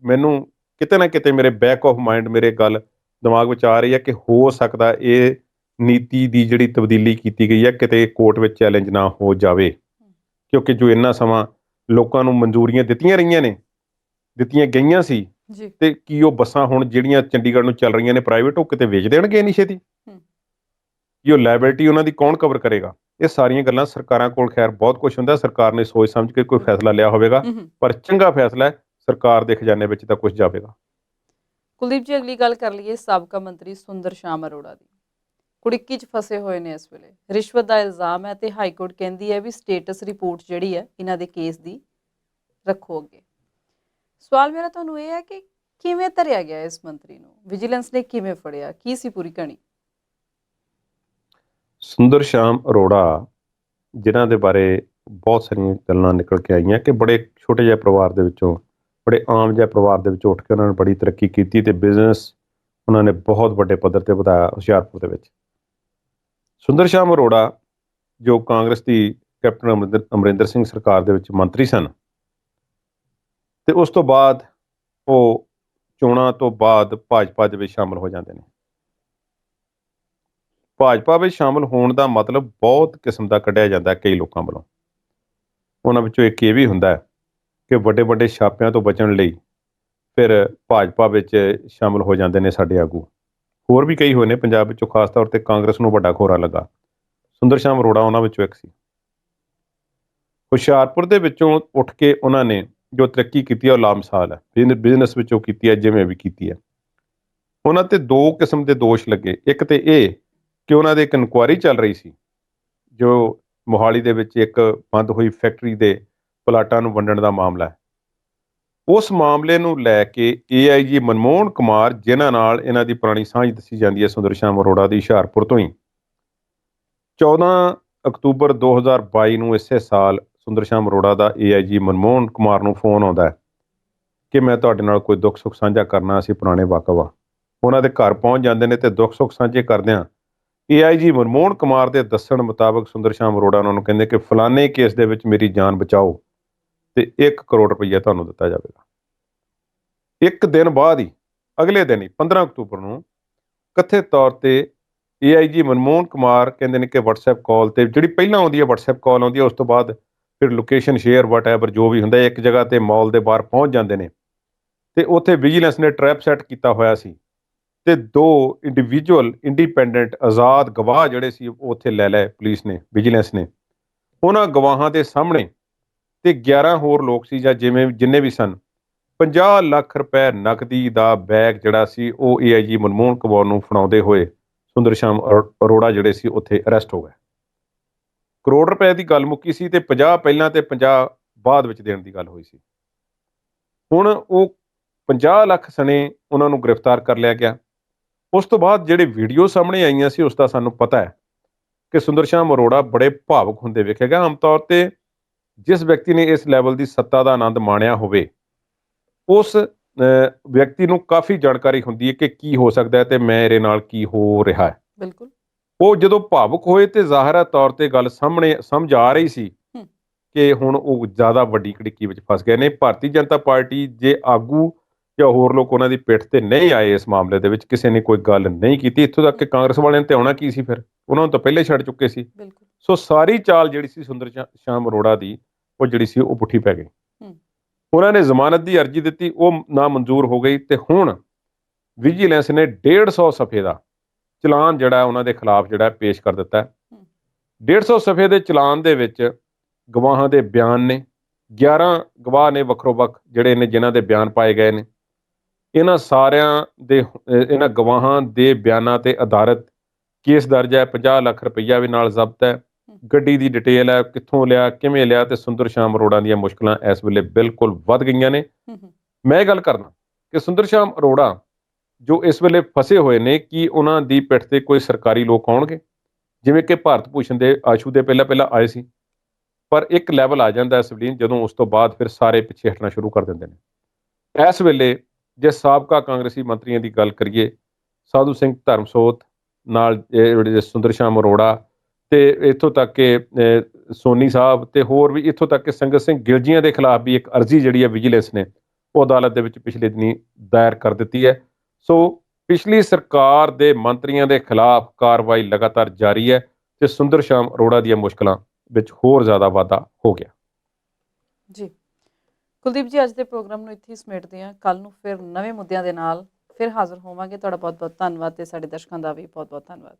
ਮੈਨੂੰ ਕਿਤੇ ਨਾ ਕਿਤੇ ਮੇਰੇ ਬੈਕ ਆਫ ਮਾਈਂਡ ਮੇਰੇ ਗੱਲ ਦਿਮਾਗ ਵਿੱਚ ਆ ਰਹੀ ਹੈ ਕਿ ਹੋ ਸਕਦਾ ਇਹ ਨੀਤੀ ਦੀ ਜਿਹੜੀ ਤਬਦੀਲੀ ਕੀਤੀ ਗਈ ਹੈ ਕਿਤੇ ਕੋਰਟ ਵਿੱਚ ਚੈਲੰਜ ਨਾ ਹੋ ਜਾਵੇ, ਕਿਉਂਕਿ ਜੋ ਇੰਨਾ ਸਮਾਂ ਲੋਕਾਂ ਨੂੰ ਮਨਜ਼ੂਰੀਆਂ ਦਿੱਤੀਆਂ ਗਈਆਂ ਸੀ, ਤੇ ਕੀ ਉਹ ਬੱਸਾਂ ਹੁਣ ਜਿਹੜੀਆਂ ਚੰਡੀਗੜ੍ਹ ਨੂੰ ਚੱਲ ਰਹੀਆਂ ਨੇ ਪ੍ਰਾਈਵੇਟ, ਉਹ ਕਿਤੇ ਵੇਚ ਦੇਣਗੇ ਇੰਨੀ ਛੇਤੀ? ਕੀ ਉਹ ਲਾਇਬਿਲਿਟੀ ਉਹਨਾਂ ਦੀ ਕੌਣ ਕਵਰ ਕਰੇਗਾ? ਇਹ ਸਾਰੀਆਂ ਗੱਲਾਂ ਸਰਕਾਰਾਂ ਕੋਲ ਖੈਰ ਬਹੁਤ ਕੁਝ ਹੁੰਦਾ, ਸਰਕਾਰ ਨੇ ਸੋਚ ਸਮਝ ਕੇ ਕੋਈ ਫੈਸਲਾ ਲਿਆ ਹੋਵੇਗਾ, ਪਰ ਚੰਗਾ ਫੈਸਲਾ ਹੈ, ਸਰਕਾਰ ਦੇ ਖਜ਼ਾਨੇ ਵਿੱਚ ਤਾਂ ਕੁਝ ਜਾਵੇਗਾ। ਕੁਲਦੀਪ ਜੀ, ਅਗਲੀ ਗੱਲ ਕਰ ਲਈਏ ਸਾਬਕਾ ਮੰਤਰੀ ਸੁੰਦਰ ਸ਼ਾਮ ਅਰੋੜਾ ਦੀ। ਕੁੜਿੱਕੀ 'ਚ ਫਸੇ ਹੋਏ ਨੇ ਇਸ ਵੇਲੇ, ਰਿਸ਼ਵਤ ਦਾ ਇਲਜ਼ਾਮ ਹੈ ਤੇ ਹਾਈ ਕੋਰਟ ਕਹਿੰਦੀ ਹੈ ਵੀ ਸਟੇਟਸ ਰਿਪੋਰਟ ਜਿਹੜੀ ਹੈ ਇਹਨਾਂ ਦੇ ਕੇਸ ਦੀ ਰੱਖੋ ਅੱਗੇ। ਸਵਾਲ ਮੇਰਾ ਤੁਹਾਨੂੰ ਇਹ ਹੈ ਕਿ ਕਿਵੇਂ ਧਰਿਆ ਗਿਆ ਇਸ ਮੰਤਰੀ ਨੂੰ, ਵਿਜੀਲੈਂਸ ਨੇ ਕਿਵੇਂ ਫੜਿਆ, ਕੀ ਸੀ ਪੂਰੀ ਕਹਾਣੀ? ਸੁੰਦਰ ਸ਼ਾਮ ਅਰੋੜਾ, ਜਿਨ੍ਹਾਂ ਦੇ ਬਾਰੇ ਬਹੁਤ ਸਾਰੀਆਂ ਗੱਲਾਂ ਨਿਕਲ ਕੇ ਆਈਆਂ ਕਿ ਬੜੇ ਛੋਟੇ ਜਿਹੇ ਪਰਿਵਾਰ ਦੇ ਵਿੱਚੋਂ, ਬੜੇ ਆਮ ਜਿਹੇ ਪਰਿਵਾਰ ਦੇ ਵਿੱਚੋਂ ਉੱਠ ਕੇ ਉਹਨਾਂ ਨੇ ਬੜੀ ਤਰੱਕੀ ਕੀਤੀ ਤੇ ਬਿਜ਼ਨਸ ਉਹਨਾਂ ਨੇ ਬਹੁਤ ਵੱਡੇ ਪੱਧਰ ਤੇ ਵਧਾਇਆ ਹੁਸ਼ਿਆਰਪੁਰ ਦੇ ਵਿੱਚ। ਸੁੰਦਰ ਸ਼ਾਮ ਅਰੋੜਾ ਜੋ ਕਾਂਗਰਸ ਦੀ ਕੈਪਟਨ ਅਮਰਿੰਦਰ ਸਿੰਘ ਸਰਕਾਰ ਦੇ ਵਿੱਚ ਮੰਤਰੀ ਸਨ ਤੇ ਉਸ ਤੋਂ ਬਾਅਦ ਉਹ ਚੋਣਾਂ ਤੋਂ ਬਾਅਦ ਭਾਜਪਾ ਦੇ ਵਿੱਚ ਸ਼ਾਮਲ ਹੋ ਜਾਂਦੇ ਨੇ। ਭਾਜਪਾ ਵਿੱਚ ਸ਼ਾਮਲ ਹੋਣ ਦਾ ਮਤਲਬ ਬਹੁਤ ਕਿਸਮ ਦਾ ਕੱਢਿਆ ਜਾਂਦਾ ਕਈ ਲੋਕਾਂ ਵੱਲੋਂ। ਉਹਨਾਂ ਵਿੱਚੋਂ ਇੱਕ ਇਹ ਵੀ ਹੁੰਦਾ ਕਿ ਵੱਡੇ ਵੱਡੇ ਛਾਪਿਆਂ ਤੋਂ ਬਚਣ ਲਈ ਫਿਰ ਭਾਜਪਾ ਵਿੱਚ ਸ਼ਾਮਲ ਹੋ ਜਾਂਦੇ ਨੇ ਸਾਡੇ ਆਗੂ। ਹੋਰ ਵੀ ਕਈ ਹੋਏ ਨੇ ਪੰਜਾਬ ਵਿੱਚੋਂ, ਖਾਸ ਤੌਰ ਤੇ ਕਾਂਗਰਸ ਨੂੰ ਵੱਡਾ ਖੋਰਾ ਲੱਗਾ। ਸੁੰਦਰ ਸ਼ਾਮ ਅਰੋੜਾ ਉਹਨਾਂ ਵਿੱਚੋਂ ਇੱਕ ਸੀ। ਹੁਸ਼ਿਆਰਪੁਰ ਦੇ ਵਿੱਚੋਂ ਉੱਠ ਕੇ ਉਹਨਾਂ ਨੇ ਜੋ ਤਰੱਕੀ ਕੀਤੀ ਹੈ ਉਹ ਲਾਮਿਸਾਲ ਹੈ। ਬਿਜ਼ਨਸ ਵਿੱਚੋਂ ਕੀਤੀ ਹੈ, ਜਿਵੇਂ ਵੀ ਕੀਤੀ ਹੈ। ਉਹਨਾਂ ਤੇ ਦੋ ਕਿਸਮ ਦੇ ਦੋਸ਼ ਲੱਗੇ। ਇੱਕ ਤੇ ਇਹ ਕਿ ਉਹਨਾਂ ਦੇ ਇੱਕ ਇਨਕੁਆਇਰੀ ਚੱਲ ਰਹੀ ਸੀ ਜੋ ਮੋਹਾਲੀ ਦੇ ਵਿੱਚ ਇੱਕ ਬੰਦ ਹੋਈ ਫੈਕਟਰੀ ਦੇ ਪਲਾਟਾਂ ਨੂੰ ਵੰਡਣ ਦਾ ਮਾਮਲਾ ਹੈ। ਉਸ ਮਾਮਲੇ ਨੂੰ ਲੈ ਕੇ AIG ਮਨਮੋਹਨ ਕੁਮਾਰ, ਜਿਨ੍ਹਾਂ ਨਾਲ ਇਹਨਾਂ ਦੀ ਪੁਰਾਣੀ ਸਾਂਝ ਦੱਸੀ ਜਾਂਦੀ ਹੈ ਸੁੰਦਰ ਸ਼ਾਮ ਅਰੋੜਾ ਦੀ ਹੁਸ਼ਿਆਰਪੁਰ ਤੋਂ ਹੀ, 14 ਅਕਤੂਬਰ 2022 ਨੂੰ ਇਸੇ ਸਾਲ ਸੁੰਦਰ ਸ਼ਾਮ ਅਰੋੜਾ ਦਾ AIG ਮਨਮੋਹਨ ਕੁਮਾਰ ਨੂੰ ਫੋਨ ਆਉਂਦਾ ਹੈ ਕਿ ਮੈਂ ਤੁਹਾਡੇ ਨਾਲ ਕੋਈ ਦੁੱਖ ਸੁੱਖ ਸਾਂਝਾ ਕਰਨਾ, ਅਸੀਂ ਪੁਰਾਣੇ ਵਾਕਫ ਹਾਂ। ਉਹਨਾਂ ਦੇ ਘਰ ਪਹੁੰਚ ਜਾਂਦੇ ਨੇ ਤੇ ਦੁੱਖ ਸੁੱਖ ਸਾਂਝੇ ਕਰਦਿਆਂ AIG ਮਨਮੋਹਨ ਕੁਮਾਰ ਦੇ ਦੱਸਣ ਮੁਤਾਬਕ ਸੁੰਦਰ ਸ਼ਾਮ ਅਰੋੜਾ ਉਹਨਾਂ ਨੂੰ ਕਹਿੰਦੇ ਕਿ ਫਲਾਣੇ ਕੇਸ ਦੇ ਵਿੱਚ ਮੇਰੀ ਜਾਨ ਬਚਾਓ ਤੇ 1 ਕਰੋੜ ਰੁਪਈਆ ਤੁਹਾਨੂੰ ਦਿੱਤਾ ਜਾਵੇਗਾ। ਇੱਕ ਦਿਨ ਬਾਅਦ ਹੀ, ਅਗਲੇ ਦਿਨ ਹੀ 15 ਅਕਤੂਬਰ ਨੂੰ ਕਥਿਤ ਤੌਰ ਤੇ AIG ਮਨਮੋਹਨ ਕੁਮਾਰ ਕਹਿੰਦੇ ਨੇ ਕਿ WhatsApp ਕਾਲ ਤੇ, ਜਿਹੜੀ ਪਹਿਲਾਂ ਆਉਂਦੀ ਹੈ WhatsApp ਕਾਲ ਆਉਂਦੀ ਹੈ, ਉਸ ਤੋਂ ਬਾਅਦ ਫਿਰ ਲੋਕੇਸ਼ਨ ਸ਼ੇਅਰ ਵਟਐਵਰ ਜੋ ਵੀ ਹੁੰਦਾ, ਇੱਕ ਜਗ੍ਹਾ ਤੇ ਮਾਲ ਦੇ ਬਾਹਰ ਪਹੁੰਚ ਜਾਂਦੇ ਨੇ ਤੇ ਉੱਥੇ ਵਿਜੀਲੈਂਸ ਨੇ ਟਰੈਪ ਸੈੱਟ ਕੀਤਾ ਹੋਇਆ ਸੀ ਤੇ 2 ਇੰਡੀਵਿਜੂਅਲ ਇੰਡੀਪੈਂਡੈਂਟ ਆਜ਼ਾਦ ਗਵਾਹ ਜਿਹੜੇ ਸੀ ਉਹ ਉੱਥੇ ਲੈ ਲਏ ਪੁਲਿਸ ਨੇ, ਵਿਜੀਲੈਂਸ ਨੇ। ਉਹਨਾਂ ਗਵਾਹਾਂ ਦੇ ਸਾਹਮਣੇ ਤੇ 11 ਹੋਰ ਲੋਕ ਸੀ ਜਾਂ ਜਿੰਨੇ ਵੀ ਸਨ, 50 ਲੱਖ ਰੁਪਏ ਨਕਦੀ ਦਾ ਬੈਗ ਜਿਹੜਾ ਸੀ ਉਹ AIG ਮਨਮੋਹਨ ਕੁਮਾਰ ਨੂੰ ਫੜਾਉਂਦੇ ਹੋਏ ਸੁੰਦਰ ਸ਼ਾਮ ਅਰੋੜਾ ਜਿਹੜੇ ਸੀ ਉੱਥੇ ਅਰੈਸਟ ਹੋ ਗਏ। ਕਰੋੜ ਰੁਪਏ ਦੀ ਗੱਲ ਮੁੱਕੀ ਸੀ ਤੇ 50 ਪਹਿਲਾਂ ਤੇ 50 ਬਾਅਦ ਵਿੱਚ ਦੇਣ ਦੀ ਗੱਲ ਹੋਈ ਸੀ। ਹੁਣ ਉਹ 50 ਲੱਖ ਸਣੇ ਉਹਨਾਂ ਨੂੰ ਗ੍ਰਿਫਤਾਰ ਕਰ ਲਿਆ ਗਿਆ। ਉਸ ਤੋਂ ਬਾਅਦ ਜਿਹੜੇ ਵੀਡੀਓ ਸਾਹਮਣੇ ਆਈਆਂ ਸੀ ਉਸ ਦਾ ਸਾਨੂੰ ਪਤਾ ਹੈ ਕਿ ਸੁੰਦਰ ਸ਼ਾਮ ਅਰੋੜਾ ਬੜੇ ਭਾਵੁਕ ਹੁੰਦੇ ਵੇਖੇ ਗਏ। ਆਮ ਤੌਰ ਤੇ ਜਿਸ ਵਿਅਕਤੀ ਨੇ ਇਸ ਲੈਵਲ ਦੀ ਸੱਤਾ ਦਾ ਆਨੰਦ ਮਾਣਿਆ ਹੋਵੇ ਉਸ ਵਿਅਕਤੀ ਨੂੰ ਕਾਫੀ ਜਾਣਕਾਰੀ ਹੁੰਦੀ ਹੈ ਕਿ ਕੀ ਹੋ ਸਕਦਾ ਹੈ ਤੇ ਮੇਰੇ ਨਾਲ ਕੀ ਹੋ ਰਿਹਾ ਹੈ। ਬਿਲਕੁਲ। ਉਹ ਜਦੋਂ ਭਾਵੁਕ ਹੋਏ ਤੇ ਜ਼ਾਹਿਰਾ ਤੌਰ ਤੇ ਗੱਲ ਸਾਹਮਣੇ ਸਮਝ ਆ ਰਹੀ ਸੀ ਕਿ ਹੁਣ ਉਹ ਜ਼ਿਆਦਾ ਵੱਡੀ ਕੜਿੱਕੀ ਵਿੱਚ ਫਸ ਗਏ ਨੇ। ਭਾਰਤੀ ਜਨਤਾ ਪਾਰਟੀ ਜੇ ਆਗੂ ਜਾਂ ਹੋਰ ਲੋਕ ਉਹਨਾਂ ਦੀ ਪਿੱਠ ਤੇ ਨਹੀਂ ਆਏ ਇਸ ਮਾਮਲੇ ਦੇ ਵਿੱਚ, ਕਿਸੇ ਨੇ ਕੋਈ ਗੱਲ ਨਹੀਂ ਕੀਤੀ, ਇੱਥੋਂ ਤੱਕ ਕਿ ਕਾਂਗਰਸ ਵਾਲਿਆਂ ਨੇ ਤੇ ਆਉਣਾ ਕੀ ਸੀ, ਫਿਰ ਉਹਨਾਂ ਨੂੰ ਤਾਂ ਪਹਿਲੇ ਛੱਡ ਚੁੱਕੇ ਸੀ। ਬਿਲਕੁਲ। ਸੋ ਸਾਰੀ ਚਾਲ ਜਿਹੜੀ ਸੀ ਸੁੰਦਰ ਸ਼ਾਮ ਅਰੋੜਾ ਦੀ, ਉਹ ਜਿਹੜੀ ਸੀ ਉਹ ਪੁੱਠੀ ਪੈ ਗਈ। ਉਹਨਾਂ ਨੇ ਜ਼ਮਾਨਤ ਦੀ ਅਰਜ਼ੀ ਦਿੱਤੀ, ਉਹ ਨਾ ਮਨਜ਼ੂਰ ਹੋ ਗਈ ਤੇ ਹੁਣ ਵਿਜੀਲੈਂਸ ਨੇ 150 ਸਫ਼ੇ ਦਾ ਚਲਾਨ ਜਿਹੜਾ ਉਹਨਾਂ ਦੇ ਖਿਲਾਫ ਜਿਹੜਾ ਪੇਸ਼ ਕਰ ਦਿੱਤਾ ਹੈ। 150 ਸਫ਼ੇ ਦੇ ਚਲਾਨ ਦੇ ਵਿੱਚ ਗਵਾਹਾਂ ਦੇ ਬਿਆਨ ਨੇ, 11 ਗਵਾਹ ਨੇ ਵੱਖਰੋ ਵੱਖ ਜਿਹੜੇ ਨੇ ਜਿਨ੍ਹਾਂ ਦੇ ਬਿਆਨ ਪਾਏ ਗਏ ਨੇ। ਇਹਨਾਂ ਸਾਰਿਆਂ ਦੇ ਇਹਨਾਂ ਗਵਾਹਾਂ ਦੇ ਬਿਆਨਾਂ ਤੇ ਆਧਾਰਿਤ ਕੇਸ ਦਰਜ ਹੈ। 50 ਲੱਖ ਰੁਪਈਆ ਵੀ ਨਾਲ ਜ਼ਬਤ ਹੈ। ਗੱਡੀ ਦੀ ਡਿਟੇਲ ਹੈ, ਕਿੱਥੋਂ ਲਿਆ, ਕਿਵੇਂ ਲਿਆ, ਤੇ ਸੁੰਦਰ ਸ਼ਾਮ ਅਰੋੜਾ ਦੀਆਂ ਮੁਸ਼ਕਲਾਂ ਇਸ ਵੇਲੇ ਬਿਲਕੁਲ ਵੱਧ ਗਈਆਂ ਨੇ। ਮੈਂ ਇਹ ਗੱਲ ਕਰਦਾ ਕਿ ਸੁੰਦਰ ਸ਼ਾਮ ਅਰੋੜਾ ਜੋ ਇਸ ਵੇਲੇ ਫਸੇ ਹੋਏ ਨੇ, ਕੀ ਉਹਨਾਂ ਦੀ ਪਿੱਠ ਤੇ ਕੋਈ ਸਰਕਾਰੀ ਲੋਕ ਆਉਣਗੇ? ਜਿਵੇਂ ਕਿ ਭਾਰਤ ਭੂਸ਼ਣ ਦੇ ਆਸ਼ੂ ਦੇ ਪਹਿਲਾਂ ਆਏ ਸੀ, ਪਰ ਇੱਕ ਲੈਵਲ ਆ ਜਾਂਦਾ ਸਵਲੀਨ ਜਦੋਂ ਉਸ ਤੋਂ ਬਾਅਦ ਫਿਰ ਸਾਰੇ ਪਿੱਛੇ ਹਟਣਾ ਸ਼ੁਰੂ ਕਰ ਦਿੰਦੇ ਨੇ। ਇਸ ਵੇਲੇ ਜੇ ਸਾਬਕਾ ਕਾਂਗਰਸੀ ਮੰਤਰੀਆਂ ਦੀ ਗੱਲ ਕਰੀਏ, ਸਾਧੂ ਸਿੰਘ ਧਰਮਸੋਤ ਨਾਲ ਜਿਹੜੇ ਸੁੰਦਰ ਸ਼ਾਮ ਅਰੋੜਾ ਤੇ ਇੱਥੋਂ ਤੱਕ ਕਿ ਸੋਨੀ ਸਾਹਿਬ ਤੇ ਹੋਰ ਵੀ, ਇੱਥੋਂ ਤੱਕ ਕਿ ਸੰਗਤ ਸਿੰਘ ਗਿਲਜੀਆਂ ਦੇ ਖਿਲਾਫ ਵੀ ਇੱਕ ਅਰਜ਼ੀ ਜਿਹੜੀ ਹੈ ਵਿਜੀਲੈਂਸ ਨੇ ਉਹ ਅਦਾਲਤ ਦੇ ਵਿੱਚ ਪਿਛਲੇ ਦਿਨੀ ਦਾਇਰ ਕਰ ਦਿੱਤੀ ਹੈ। ਸੋ ਪਿਛਲੀ ਸਰਕਾਰ ਦੇ ਮੰਤਰੀਆਂ ਦੇ ਖਿਲਾਫ ਕਾਰਵਾਈ ਲਗਾਤਾਰ ਜਾਰੀ ਹੈ ਤੇ ਸੁੰਦਰ ਸ਼ਾਮ ਅਰੋੜਾ ਦੀਆਂ ਮੁਸ਼ਕਲਾਂ ਵਿੱਚ ਹੋਰ ਜ਼ਿਆਦਾ ਵਾਧਾ ਹੋ ਗਿਆ। ਜੀ ਕੁਲਦੀਪ ਜੀ, ਅੱਜ ਦੇ ਪ੍ਰੋਗਰਾਮ ਨੂੰ ਇੱਥੇ ਹੀ ਸਮੇਟਦੇ ਹਾਂ। ਕੱਲ ਨੂੰ ਫਿਰ ਨਵੇਂ ਮੁੱਦਿਆਂ ਦੇ ਨਾਲ ਫਿਰ ਹਾਜ਼ਰ ਹੋਵਾਂਗੇ। ਤੁਹਾਡਾ ਬਹੁਤ ਬਹੁਤ ਧੰਨਵਾਦ ਤੇ ਸਾਡੇ ਦਰਸ਼ਕਾਂ ਦਾ ਵੀ ਬਹੁਤ ਬਹੁਤ ਧੰਨਵਾਦ।